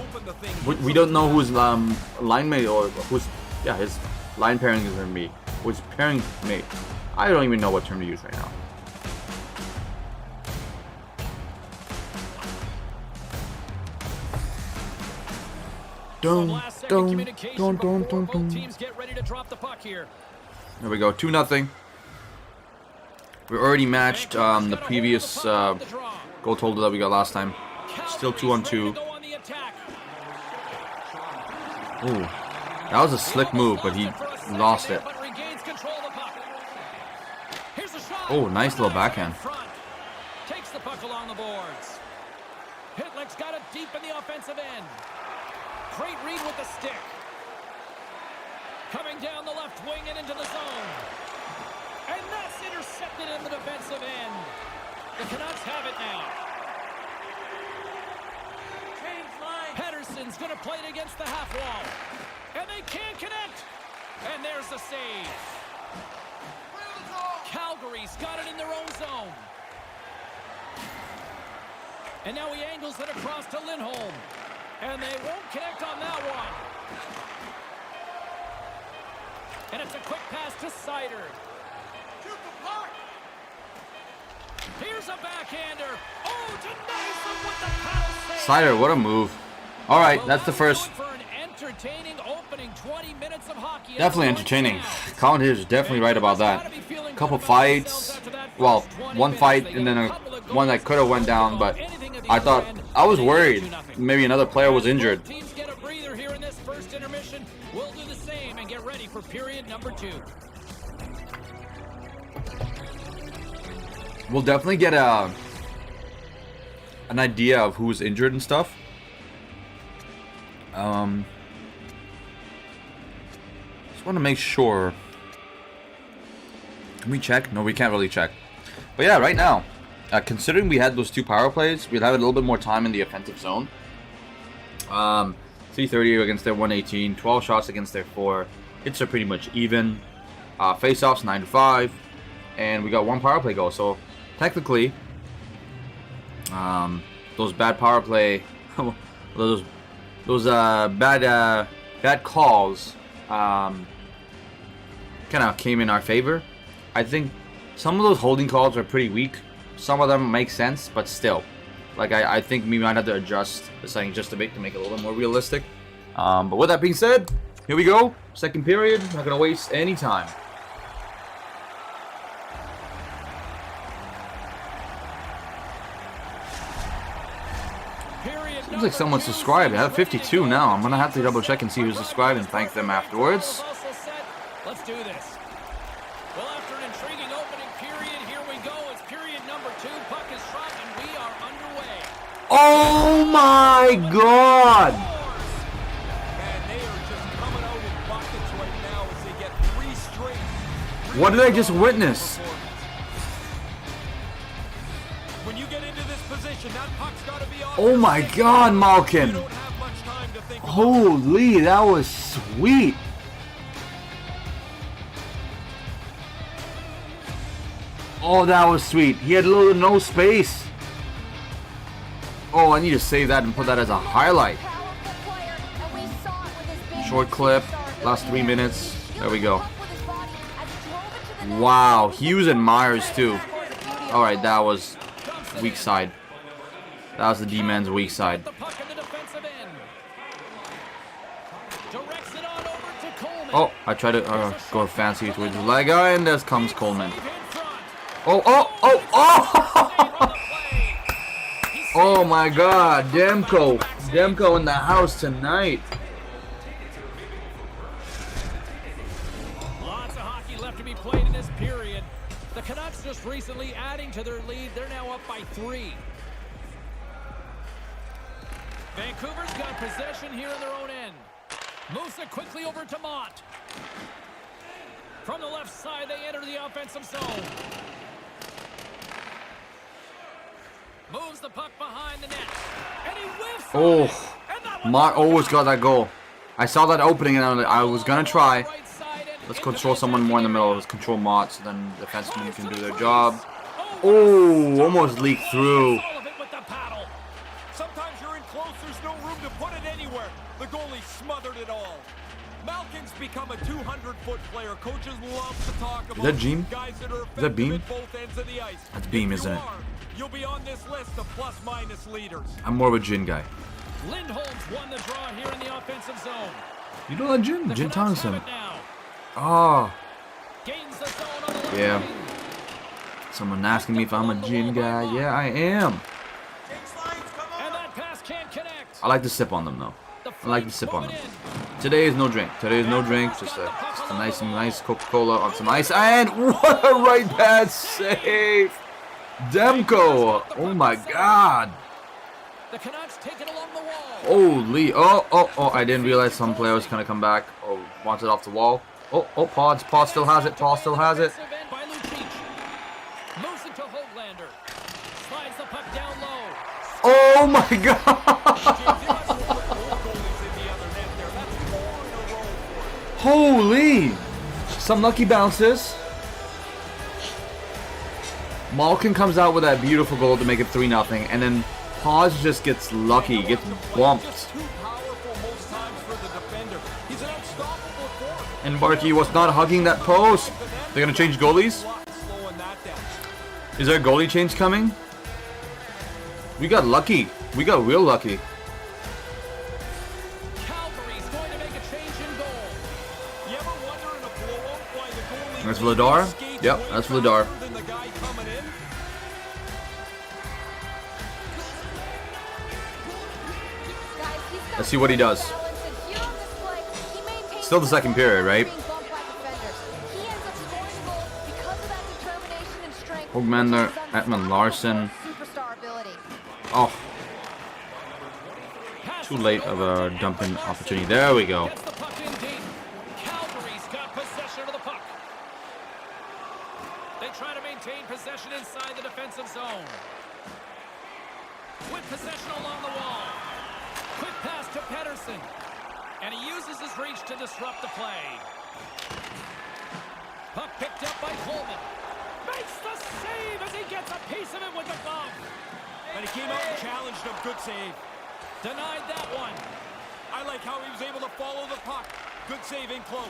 We don't know whose line mate or who's his line pairing is gonna be. Who's pairing mate? I don't even know what term to use right now. Both teams get ready to drop the puck here. There we go, 2-0. We already matched the previous goal total that we got last time. Still 2-on-2. Ooh, that was a slick move, but he lost it. Oh, nice little backhand. Takes the puck along the boards. Hitlick's got it deep in the offensive end. Great read with the stick. Coming down the left wing and into the zone. And that's intercepted in the defensive end. The Canucks have it now. Pedersen's going to play it against the half wall. And they can't connect. And there's the save. Calgary's got it in their own zone. And now he angles it across to Lindholm. And they won't connect on that one. And it's a quick pass to Sider. Here's a backhander. Oh, denies him with the paddle save. Sider, what a move. All right, that's the first. For an entertaining opening 20 minutes of hockey. Definitely entertaining. Colin is definitely right about that. Couple fights. Well, one fight and then one that could have went down, but I was worried maybe another player was injured. Teams get a breather here in this first intermission. We'll do the same and get ready for period number 2. We'll definitely get an idea of who's injured and stuff. Just want to make sure. Can we check? No, we can't really check. But yeah, right now, considering we had those 2 power plays, we'd have a little bit more time in the offensive zone. 330 against their 118, 12 shots against their 4. Hits are pretty much even. Face-offs 9-5, and we got 1 power play goal. So technically, those bad power play, those bad calls, kind of came in our favor. I think some of those holding calls are pretty weak. Some of them make sense, but still, like I think we might have to adjust the setting just a bit to make it a little bit more realistic. But with that being said, here we go. Second period. Not gonna waste any time. Seems like someone subscribed. I have 52 now. I'm gonna have to double check and see who's subscribed and thank them afterwards. Let's do this. Well, after an intriguing opening period, here we go. It's period number 2. Puck is shot and we are underway. Oh my god! What did I just witness? When you get into this position, that puck's got to be off. Oh my God, Malkin! You don't have much time to think about it. Holy, that was sweet. Oh, that was sweet. He had a little no space. Oh, I need to save that and put that as a highlight. Short clip, last 3 minutes. There we go. Wow, Hughes and Myers too. Alright, that was weak side. That was the D-man's weak side. Oh, I tried to go fancy towards the leg, and there comes Coleman. Oh, oh, oh, oh! Oh my God, Demko. Demko in the house tonight. Lots of hockey left to be played in this period. The Canucks just recently adding to their lead. They're now up by 3. Vancouver's got possession here in their own end. Moves it quickly over to Mott. From the left side, they enter the offensive zone. Moves the puck behind the net. And he whiffs on it. Oh, Mott always got that goal. I saw that opening and I was gonna try. Let's control someone more in the middle. Let's control Mott so then the defensemen can do their job. Oh, almost leaked through. Sometimes you're in close, there's no room to put it anywhere. The goalie smothered it all. Malkin's become a 200-foot player. Coaches love to talk about that Jean? guys that are Is that Beam? at both ends of the ice. That's Beam, If isn't you it? are, you'll be on this list of plus-minus leaders. I'm more of a Jin guy. Lindholm's won the draw here in the offensive zone. You don't like Jin? Jin Canucks have Thompson. it now. Oh, Gains the zone on the left yeah. wing. Someone asking me if I'm a Jin guy. Yeah, I am. And that pass can't connect. I like to sip on them though. The I like to Flames sip on move them. it in. Today is no drink. Today is no drink. Just a nice Coca-Cola on some ice. And what a right pass save! Demko! Oh my God! The Canucks take it along the wall. Holy! Oh! I didn't realize some player was gonna come back. Oh, wants it off the wall. Oh! Pods still has it. Pod still has it. Defensive end by Lucic. Moves it to Hoglander. Slides the puck down low. Oh my God! Holy! Some lucky bounces. Malkin comes out with that beautiful goal to make it 3-0, and then Paz just gets lucky, gets bumped. And Barkey was not hugging that post. They're gonna change goalies? Is there a goalie change coming? We got lucky. We got real lucky. That's Vladar? Yep, that's Vladar. Let's see what he does. Still the second period, right? Hoglander, Edmund Larson. Oh. Too late of a dumping opportunity. There we go. Possession inside the defensive zone. With possession along the wall. Quick pass to Pedersen. And he uses his reach to disrupt the play. Puck picked up by Coleman. Makes the save as he gets a piece of it with the glove. And he came out and challenged him. Good save. Denied that one. I like how he was able to follow the puck. Good save in close.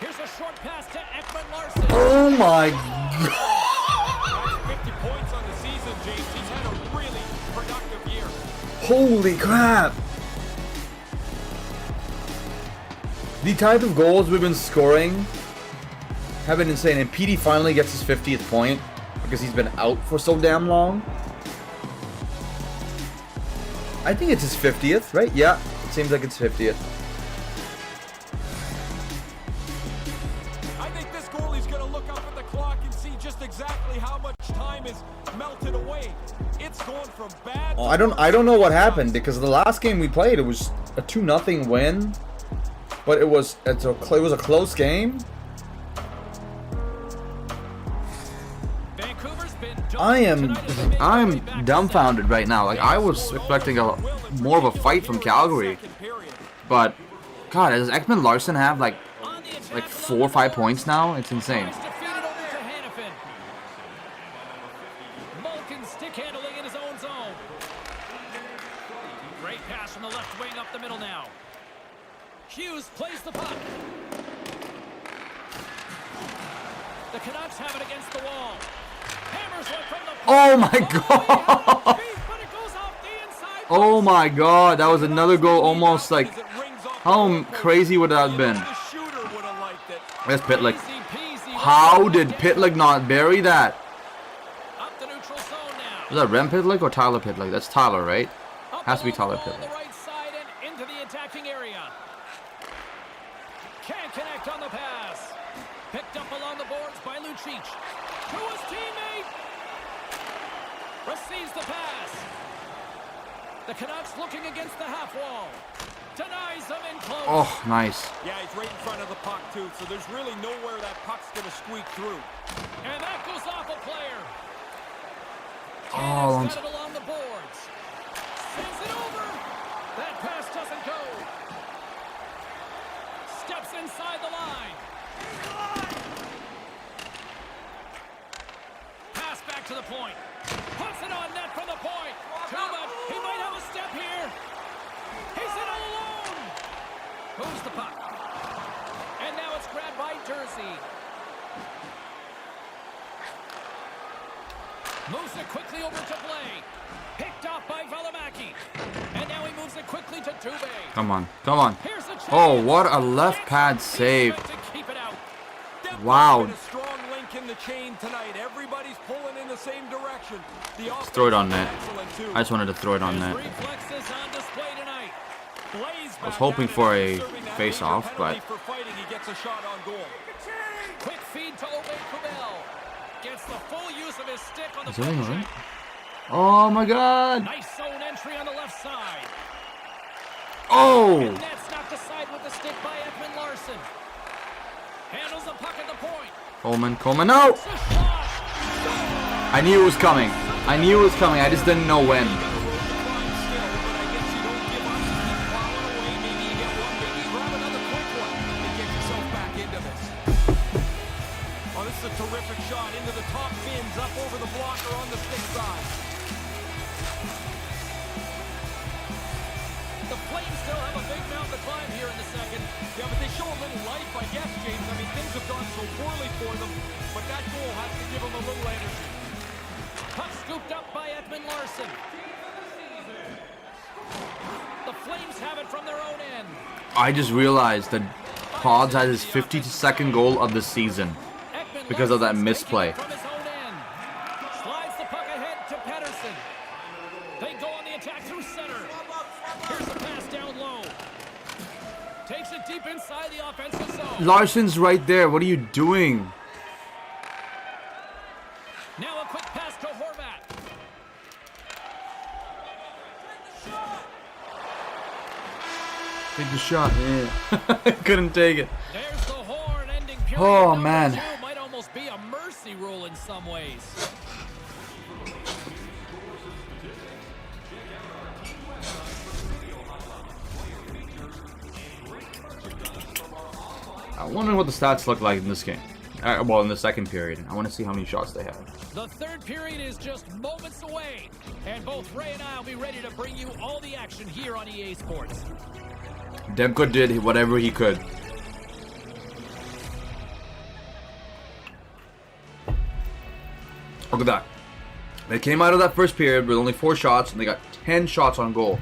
Here's a short pass to Ekman Larson. Oh my God. 50 points on the season, James. He's had a really productive year. Holy crap. The type of goals we've been scoring have been insane. And PD finally gets his 50th point because he's been out for so damn long. I think it's his 50th, right? Yeah, it seems like it's 50th. Exactly how much time is melted away. It's going from bad. Oh, I don't know what happened because the last game we played it was a 2-0 win. but it was a close game. I'm dumbfounded right now. Like, I was expecting more of a fight from Calgary, but God, does Ekman Larson have like 4 or 5 points now? It's insane. Stick handling in his own zone. Great pass from the left wing up the middle now. Hughes plays the puck. The Canucks have it against the wall. Hammers one from the Oh my God! Oh my God! That was another goal. Almost like, how crazy would that have been? There's Pitlick. How did Pitlick not bury that? Is that Rem Pitlick or Tyler Pitlick? That's Tyler, right? Has to be Tyler Pitlick. The right side and into the attacking area. Can't connect on the pass. Picked up along the boards by Lucic. To his teammate. Receives the pass. The Canucks looking against the half wall. Denies them in close. Oh, nice. Yeah, he's right in front of the puck, too, so there's really nowhere that puck's going to squeak through. And that goes off a player. Oh, got it along the boards. Sends it over. That pass doesn't go. Steps inside the line. Pass back to the point. Puts it on net from the point. Too much. He might have a step here. He's in all alone. Moves the puck. And now it's grabbed by Jersey. Moves it quickly over to Blay. Picked off by Valimaki. And now he moves it quickly to Dubé. Come on, come on. Oh, what a left pad save. Wow. A strong link in the chain tonight. Everybody's pulling in the same direction. Let's throw it on net. I just wanted to throw it on net. I was hoping for a face-off, but... Quick feed to Obey Kubel. Gets the full use of his stick on the Is everything right? Oh my God! Nice zone entry on the left side. Oh! And that's knocked aside with the stick by Ekman Larson. Handles the puck at the point. Coleman, no! I knew it was coming. I just didn't know when. A terrific shot into the top bins, up over the blocker on the stick side. The Flames still have a big mountain to climb here in the second. Yeah, but they show a little life, I guess, James. I mean, things have gone so poorly for them, but that goal has to give them a little energy. Puck scooped up by Ekman Larson. The Flames have it from their own end. I just realized that Pods had his 52nd goal of the season. Because of that misplay. Slides the puck ahead to Pedersen. They go on the attack through center. Here's the pass down low. Takes it deep inside the offensive zone. Larson's right there. What are you doing? Now a quick pass to Horvat. Take the shot. Yeah. Couldn't take it. There's the horn ending period. Oh man. Might almost be a mercy rule in some ways. I wonder what the stats look like in this game. Well, in the second period. I want to see how many shots they have. The third period is just moments away. And both Ray and I will be ready to bring you all the action here on EA Sports. Demko did whatever he could. Look at that. They came out of that first period with only 4 shots, and they got 10 shots on goal.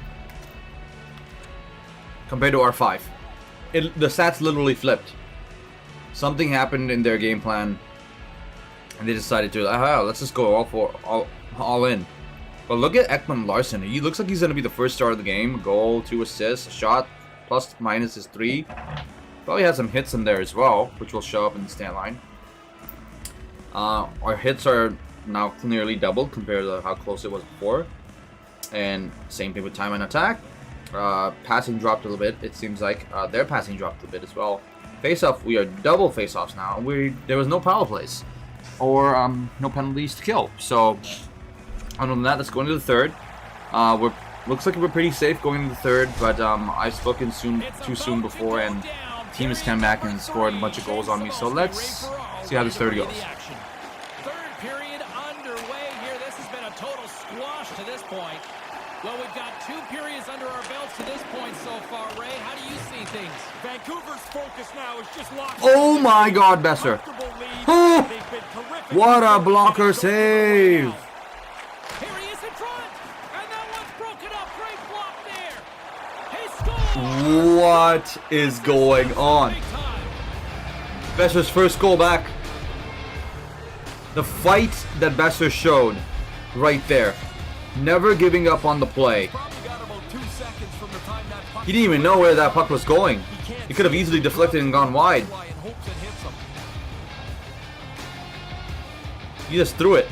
Compared to our 5. The stats literally flipped. Something happened in their game plan, and they decided to, let's just go all in. But look at Ekman Larson. He looks like he's going to be the first star of the game. A goal, 2 assists, a shot, plus minus is 3. Probably has some hits in there as well, which will show up in the stat line. Our hits are now nearly doubled compared to how close it was before. And same thing with time and attack. Passing dropped a little bit, it seems like. Their passing dropped a bit as well. Face-off, we are double face-offs now. There was no power plays. Or no penalties to kill. So, other than that, let's go into the third. Looks like we're pretty safe going into the third, but I've spoken too soon before, and team has come back and scored a bunch of goals on me. So let's see how this third goes. Third period underway here. This has been a total squash to this point. Well, we've got 2 periods under our belts to this point so far, Ray. How do you see things? Vancouver's focus now is just locked. Oh my God, Besser! Oh, what a blocker save! Here he is in front, and that one's broken up. Great block there. He scores. What is going on? Besser's first goal back. The fight that Besser showed right there. Never giving up on the play. He didn't even know where that puck was going. He could have easily deflected and gone wide. He just threw it.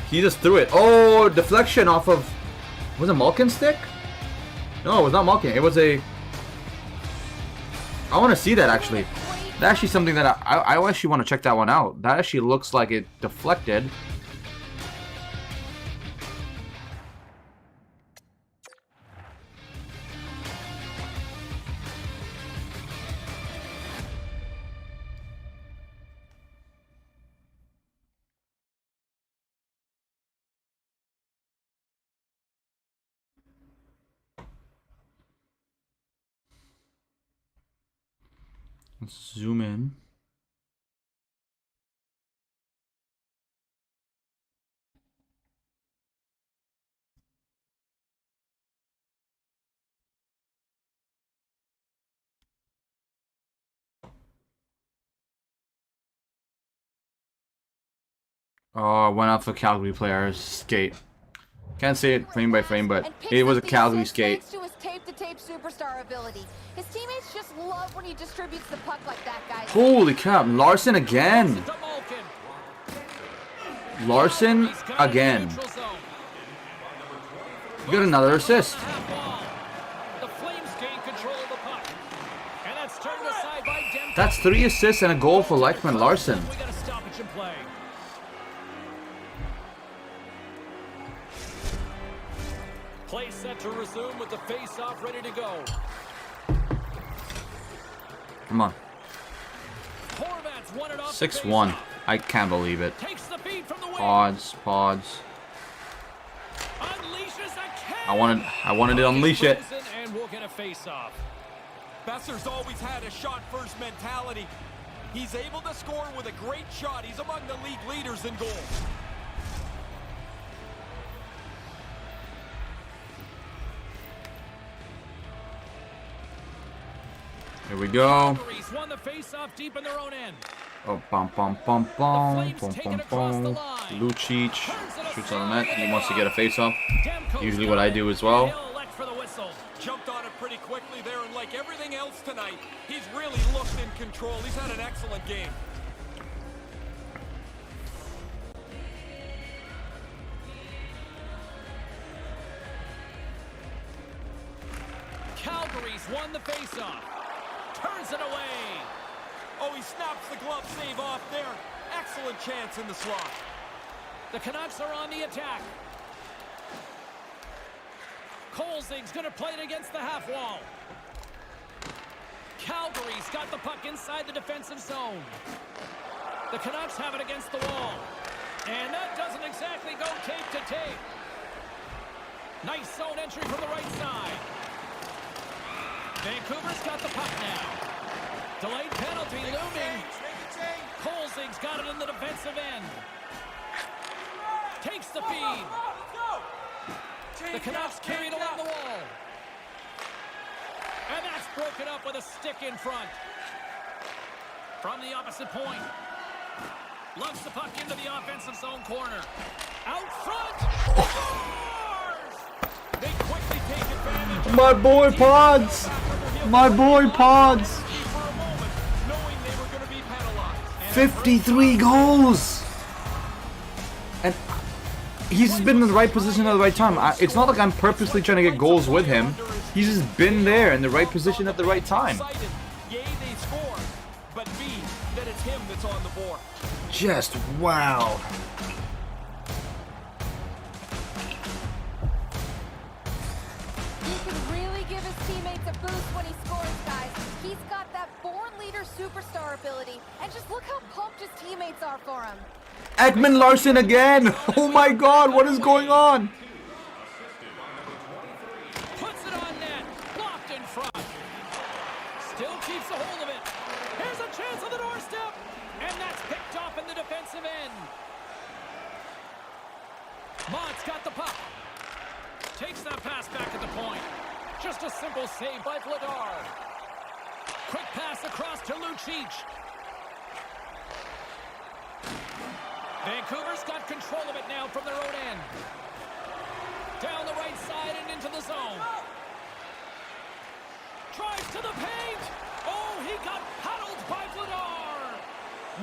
Oh, deflection off of... Was it Malkin's stick? No, it was not Malkin. It was a... I want to see that actually. That's actually something that I actually want to check that one out. That actually looks like it deflected. Let's zoom in. Oh, went out for Calgary players skate. Can't say it frame by frame, but it was a Calgary skate. To his tape-to-tape superstar ability. His teammates just love when he distributes the puck like that, guys. Holy crap, Larson again. Larson again. You got another assist. That's 3 assists and a goal for Lechman Larson. Play set to resume with the face-off ready to go. Come on. 6-1. I can't believe it. Pods. I wanted to unleash it. And we'll get a face-off. Besser's always had a shot-first mentality. He's able to score with a great shot. He's among the league leaders in goals. Here we go. Won the face-off deep in their own end. Oh, Lucic shoots on the net. He wants to get a face-off. Usually what I do as well. Jumped on it pretty quickly there, and like everything else tonight, he's really looked in control. He's had an excellent game. Calgary's won the face-off. Turns it away. Oh, he snaps the glove save off there. Excellent chance in the slot. The Canucks are on the attack. Kolzig's going to play it against the half wall. Calgary's got the puck inside the defensive zone. The Canucks have it against the wall. And that doesn't exactly go tape to tape. Nice zone entry from the right side. Vancouver's got the puck now. Delayed penalty looming. Kolzig's got it in the defensive end. Takes the feed. The Canucks carried along the wall. And that's broken up with a stick in front. From the opposite point. Lumps the puck into the offensive zone corner. Out front. Scores! They quickly take advantage. My boy Pods! My boy Pods! 53 goals! And he's been in the right position at the right time. It's not like I'm purposely trying to get goals with him. He's just been there in the right position at the right time. Yay, they score, but B, that it's him that's on the board. Just wow. He can really give his teammates a boost when he scores, guys. He's got that born leader superstar ability, and just look how pumped his teammates are for him. Ekman Larsson again! Oh my god, what is going on? Puts it on net. Blocked in front. Still keeps a hold of it. Here's a chance on the doorstep. And that's picked off in the defensive end. Mott's got the puck. Takes that pass back at the point. Just a simple save by Vladar. Quick pass across to Lucic. Vancouver's got control of it now from their own end. Down the right side and into the zone. Drives to the paint. Oh, he got paddled by Vladar.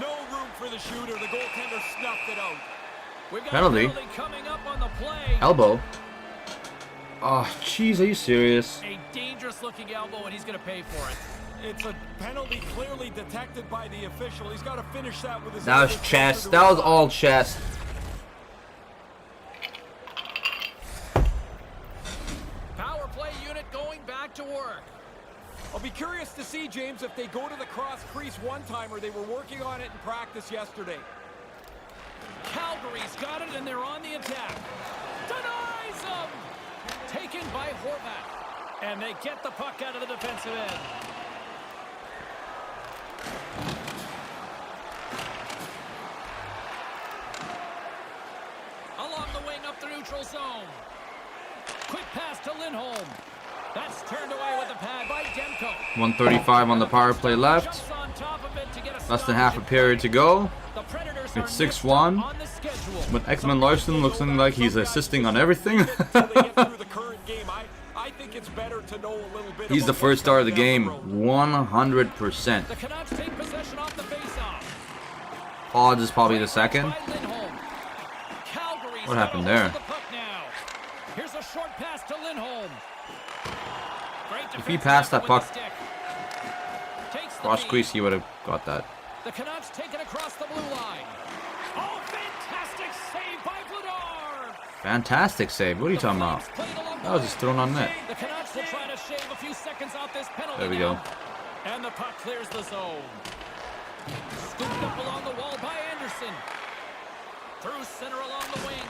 No room for the shooter. The goaltender snuffed it out. We've got Penalty. a penalty coming up on the play. Elbow. Oh, jeez, are you serious? A dangerous looking elbow, and he's going to pay for it. It's a penalty clearly detected by the official. He's got to finish that with his... That was chest. That was all chest. Power play unit going back to work. I'll be curious to see, James, if they go to the cross crease one time or they were working on it in practice yesterday. Calgary's got it, and they're on the attack. Denies them! Taken by Horvat. And they get the puck out of the defensive end. Along the wing up the neutral zone. Quick pass to Lindholm. That's turned away with a pad by Demko. 1:35 on the power play left. Jumps on top of it to get a Less than stop. half a period to go. The Predators It's are 6-1. next up on the schedule. But Ekman Larsson looking like he's assisting on everything. Until they get through the current game, I think it's better to know a little bit He's the about first star of the what's coming game. down the road. 100%. The Canucks take possession off the faceoff. Odds is probably the second. By Lindholm. Calgary's What got happened a hold there? of the puck now. Here's a short pass to Lindholm. Great If he defensive passed that effort with puck the stick. Takes the cross feed. crease, he would have got that. The Canucks take it across the blue line. Oh, fantastic save by Vladar. Fantastic save. What are you talking about? That was just thrown on net. The Canucks will try to shave a few seconds off this penalty. There we now. go. And the puck clears the zone. Scooped up along the wall by Anderson. Through center along the wing.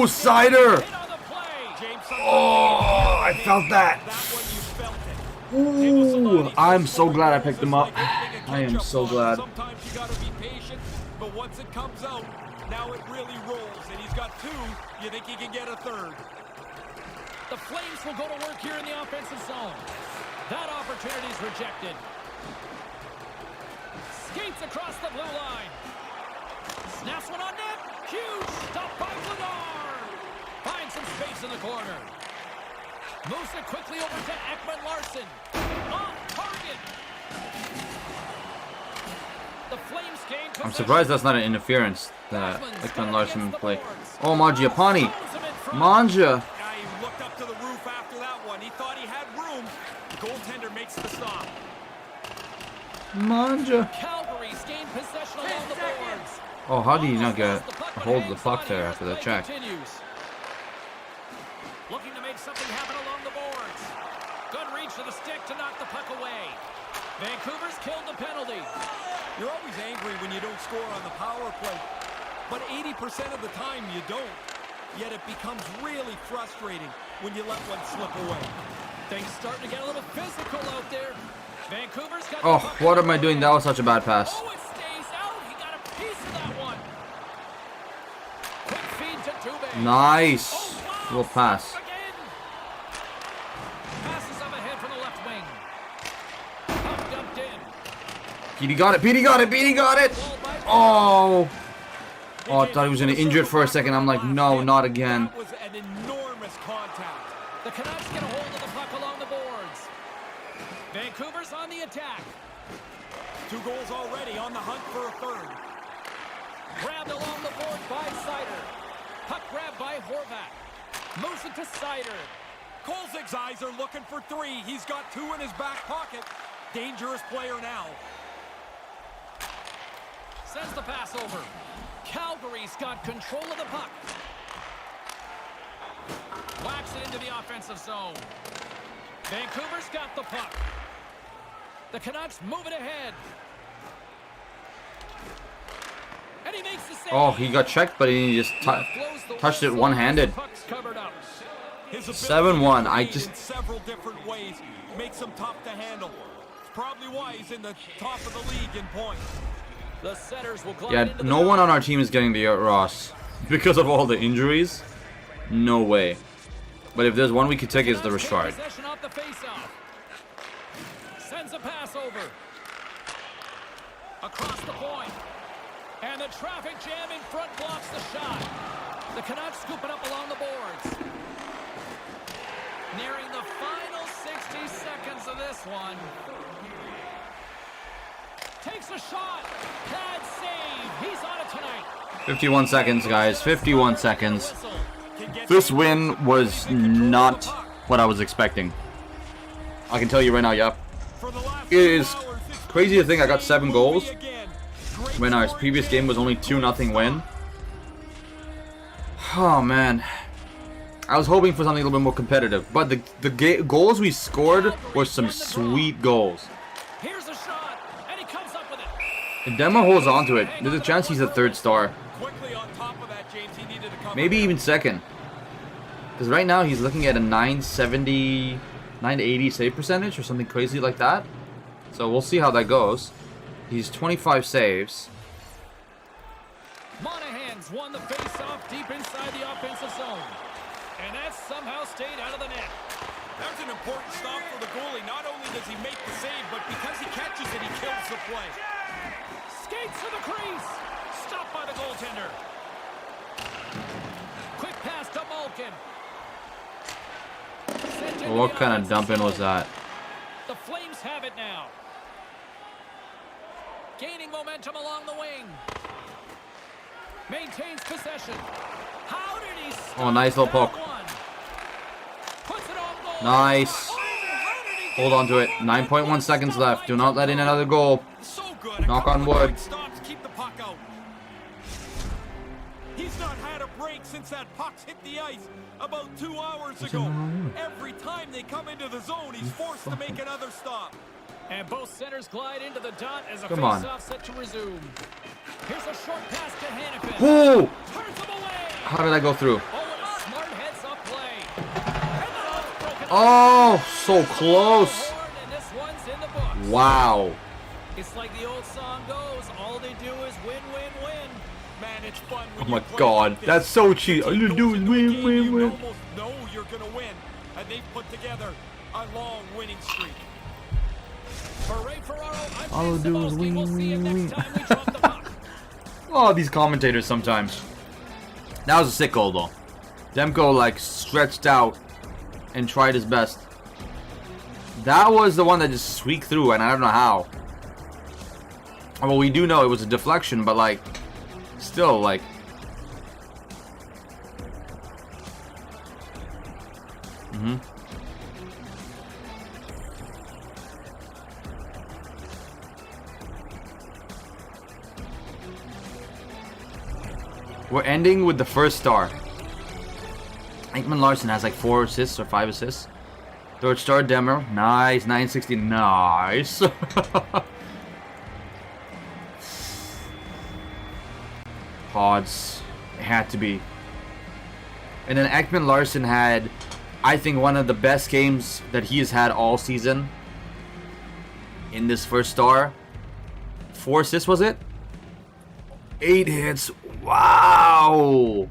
Ooh, cider. Hit on the play. James, Oh, I felt that. that one you felt it. Ooh, I'm so glad I picked him up. I am so glad. Sometimes you gotta be patient, but once it comes out, now it really rolls. And he's got two. You think he can get a third? The Flames will go to work here in the offensive zone. That opportunity is rejected. Skates across the blue line. Snaps one on net. Huge stop by Vladar. Finds some space in the corner. Moves it quickly over to Ekman Larsson. On target. The Flames gain possession. I'm surprised that's not an interference. That Ekman Larsson play. Oh, Mangiapane. Manja. Yeah, he looked up to the roof after that one. He thought he had room. The goaltender makes the stop. Manja. Calgary's gained possession along the boards. Oh, how do you not get a hold of the puck there after the check? Looking to make something happen along the boards. Good reach to the stick to knock the puck away. Vancouver's killed the penalty. You're always angry when you don't score on the power play, but 80% of the time you don't. Yet it becomes really frustrating when you let one slip away. Things starting to get a little physical out there. Vancouver's got Oh, the puck what am I away. doing? That was such a bad pass. Oh, it stays out. He got a piece of that one. Quick feed to Dubé. Nice. Oh, wow. Little pass. Again. Passes up ahead from the left wing. Puck dumped in. Petey got it. Petey got it. Petey got it. Ball by Oh. Oh, I thought he was going to injure it for a second. I'm like, no, not again. That was an enormous contact. The Canucks get a hold of the puck along the boards. Vancouver's on the attack. 2 goals already, on the hunt for a third. Grabbed along the board by Sider. Puck grabbed by Horvat. Moves it to Sider. Kolzig's eyes are looking for 3. He's got 2 in his back pocket. Dangerous player now. Sends the pass over. Calgary's got control of the puck. Whacks it into the offensive zone. Vancouver's got the puck. The Canucks move it ahead. And he makes the save. Oh, he got checked, but he just touched it one-handed. 7-1. I just... In several different ways makes him tough to handle. It's probably why he's in the top of the league in points. The setters will glide Yeah, into no the one on our team is getting the Ross. Because of all the injuries? No way. But if there's one we could take, it's the Richard. possession off the face-off. Sends a pass over. Across the point. And the traffic jam in front blocks the shot. The Canucks scoop it up along the boards. Nearing the final 60 seconds of this one. Takes a shot. Bad save. He's on it tonight. 51 seconds, guys. 51 seconds. This win was not what I was expecting. I can tell you right now, yeah. It is crazy to think I got 7 goals when our previous game was only 2-0 win. Oh, man. I was hoping for something a little bit more competitive. But the goals we scored were some sweet goals. Here's a shot, and he comes up with it. If Demo holds on to it, there's a chance he's a 3rd star. Quickly on top of that, James, he needed to come Maybe even 2nd. Because right now he's looking at a 970, 980 save percentage or something crazy like that. So we'll see how that goes. He's 25 saves. Monahan's won the face-off deep inside the offensive zone. And that somehow stayed out of the net. That's an important stop for the goalie. Not only does he make the save, but because he catches it, he kills the play. Skates to the crease. Stopped by the goaltender. Quick pass to Malkin. What kind of dump-in was that? The Flames have it now. Gaining momentum along the wing. Maintains possession. How did he stop Oh, nice little that poke. one? Puts it on goal. Nice. Hold on to it. 9.1 seconds left. Do not let in another goal. So good. Knock on wood. Stops, keep the puck out. He's not had a break since that puck's hit the ice about 2 hours ago. Every time they come into the zone, he's forced to make another stop. And both centers glide into the dot as a Come on. face-off set to resume. Here's a short pass to Hannafin. Whoa! Turns him away. How did I go through? Oh, what a smart heads-up play. And the ball's broken up. Oh, so close. And this one's in the books. Wow. It's like the old song goes, all they do is win, win, win. Man, it's fun Oh when my you play God, like this. that's so cheap. All you do is win, win, You win. almost know you're going to win, and they've put together a long winning streak. For Ray Ferraro, I'm All James I do is Cebulski. win, We'll see you win, next win. time we drop the puck. Oh, these commentators sometimes. That was a sick goal, though. Demko, like, stretched out and tried his best. That was the one that just squeaked through, and I don't know how. Well, we do know it was a deflection, but, like, still, like... We're ending with the first star. Aikman Larson has like 4 assists or 5 assists. 3rd star, Demmer. Nice. 960. Nice. Pods. It had to be. And then Ekman Larson had, I think, one of the best games that he has had all season. In this first star. 4 assists, was it? 8 hits. Wow.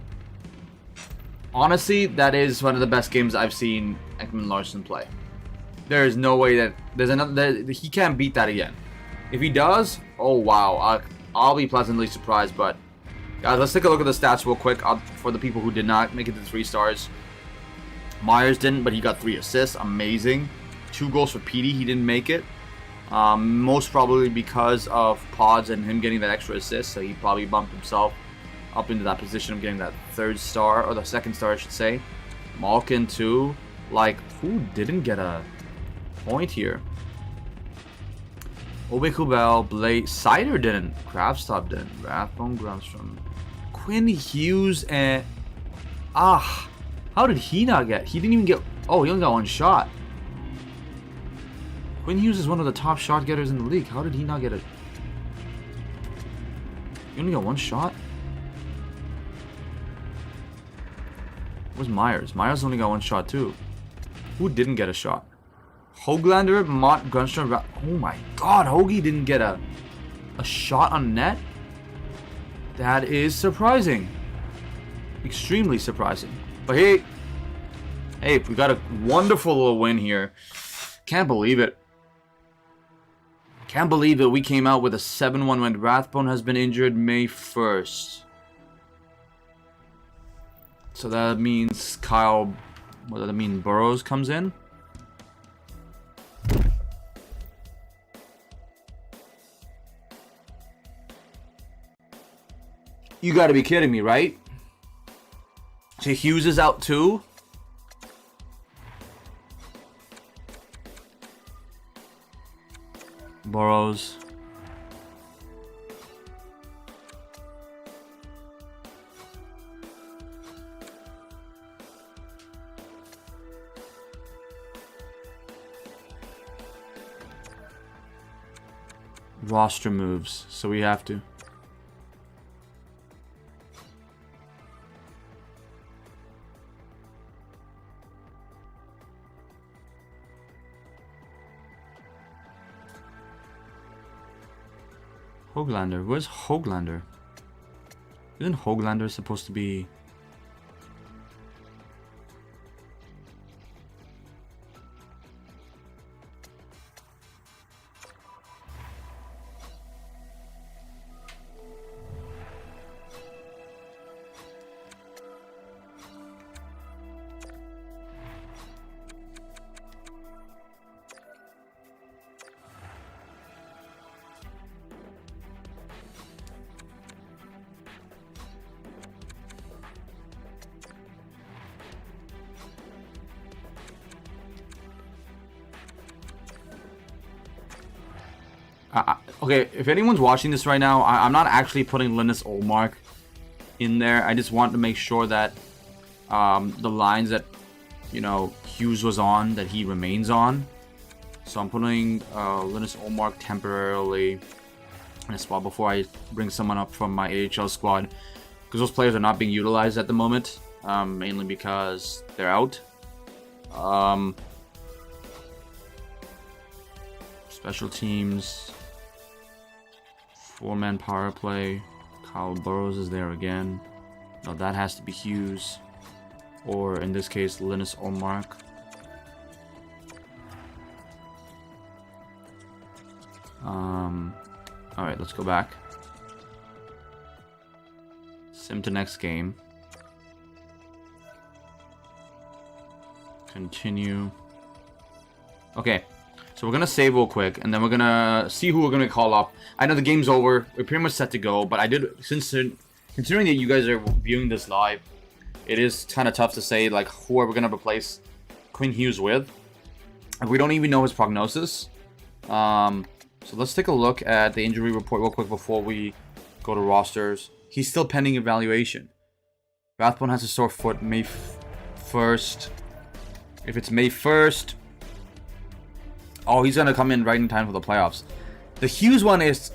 Honestly, that is one of the best games I've seen Ekman Larson play. There is no way that there's another. He can't beat that again. If he does, oh wow, I'll be pleasantly surprised. But guys, let's take a look at the stats real quick for the people who did not make it to 3 stars. Myers didn't, but he got 3 assists. Amazing. 2 goals for Petey. He didn't make it. Most probably because of Pods and him getting that extra assist. So he probably bumped himself up into that position of getting that 3rd star, or the 2nd star, I should say. Malkin too. Like, Who didn't get a point here? Obe Kubel, Blake, Sider didn't. Crabstop didn't. Rathbone, Grunstrom. Quinn Hughes and... how did he not get... He didn't even get... Oh, he only got one shot. Quinn Hughes is one of the top shot getters in the league. How did he not get it? He only got one shot? Where's Myers? Myers only got one shot too. Who didn't get a shot? Hoglander, Mott, Grunstrom... Oh my god, Hoagie didn't get a shot on net? That is surprising. Extremely surprising. But hey, we got a wonderful little win here. Can't believe it. Can't believe that we came out with a 7-1 win. Rathbone has been injured May 1st. So that means Kyle... What does that mean? Burrows comes in? You gotta be kidding me, right? So Hughes is out too? Burrows. Roster moves, so we have to. Hoglander. Where's Hoglander? Isn't Hoglander supposed to be... Okay, if anyone's watching this right now, I'm not actually putting Linus Olmark in there. I just want to make sure that the lines that, you know, Hughes was on, that he remains on. So I'm putting Linus Olmark temporarily in a spot before I bring someone up from my AHL squad. Because those players are not being utilized at the moment, mainly because they're out. Special teams... 4-man power play. Kyle Burrows is there again. No, that has to be Hughes. Or in this case, Linus Olmark. Alright, let's go back. Sim to next game. Continue. Okay. So we're going to save real quick, and then we're going to see who we're going to call up. I know the game's over. We're pretty much set to go, but I did, considering that you guys are viewing this live, it is kind of tough to say, like, who are we going to replace Quinn Hughes with. We don't even know his prognosis. So let's take a look at the injury report real quick before we go to rosters. He's still pending evaluation. Rathbone has a sore foot May 1st. If it's May 1st... Oh, he's gonna come in right in time for the playoffs. The Hughes one is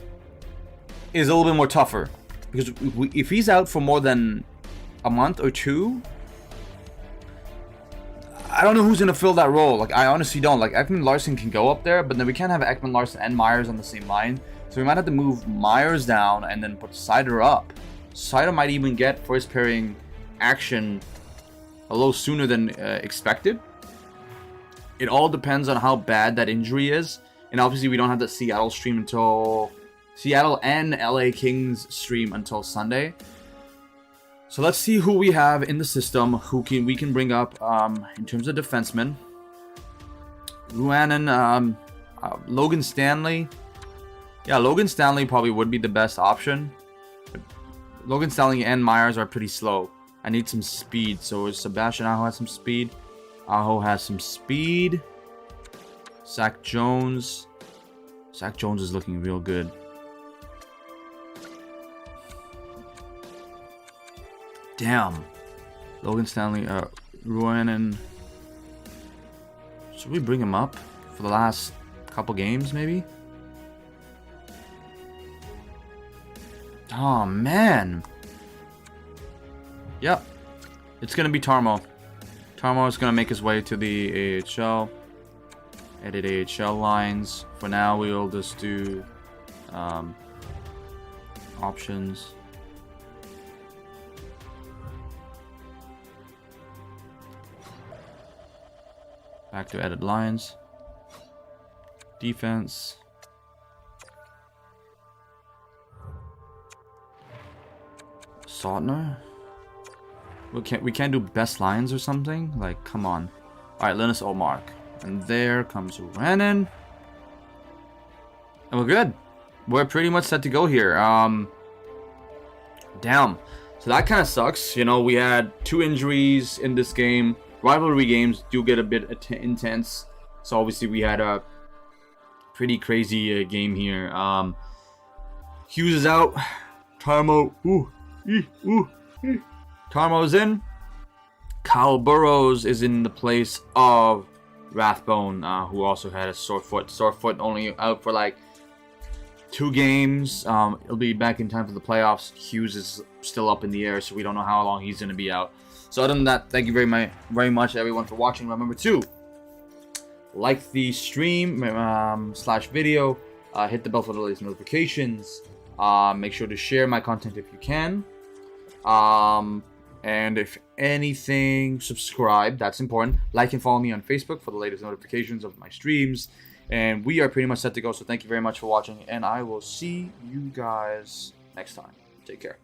a little bit more tougher because if he's out for more than a month or two, I don't know who's gonna fill that role. Like, I honestly don't. Like, Ekman Larson can go up there, but then we can't have Ekman Larson and Myers on the same line, so we might have to move Myers down and then put Sider up. Sider might even get first pairing action a little sooner than expected. It all depends on how bad that injury is. And obviously we don't have the Seattle stream until... Seattle and LA Kings stream until Sunday. So let's see who we have in the system, we can bring up in terms of defensemen. Ruanen, Logan Stanley. Yeah, Logan Stanley probably would be the best option. But Logan Stanley and Myers are pretty slow. I need some speed, so Sebastian Aho has some speed. Aho has some speed. Zach Jones. Zach Jones is looking real good. Damn. Logan Stanley, Ruanen. Should we bring him up for the last couple games, maybe? Oh, man. Yep. It's going to be Tarmo. Tarmo is going to make his way to the AHL. Edit AHL lines. For now, we'll just do options. Back to edit lines. Defense. Sautner? We can't do best lines or something? Like, come on. Alright, Linus Olmark. And there comes Renan. And we're good. We're pretty much set to go here. Damn. So that kind of sucks. You know, we had 2 injuries in this game. Rivalry games do get a bit intense. So obviously we had a pretty crazy game here. Hughes is out. Tarmo. Tarmo's in. Kyle Burrows is in the place of Rathbone, who also had a sore foot. Sore foot only out for like 2 games. He'll be back in time for the playoffs. Hughes is still up in the air, so we don't know how long he's going to be out. So other than that, thank you very much everyone for watching. Remember to like the stream / video, hit the bell for the latest notifications. Make sure to share my content if you can. And if anything, subscribe. That's important. Like and follow me on Facebook for the latest notifications of my streams. And we are pretty much set to go. So thank you very much for watching. And I will see you guys next time. Take care.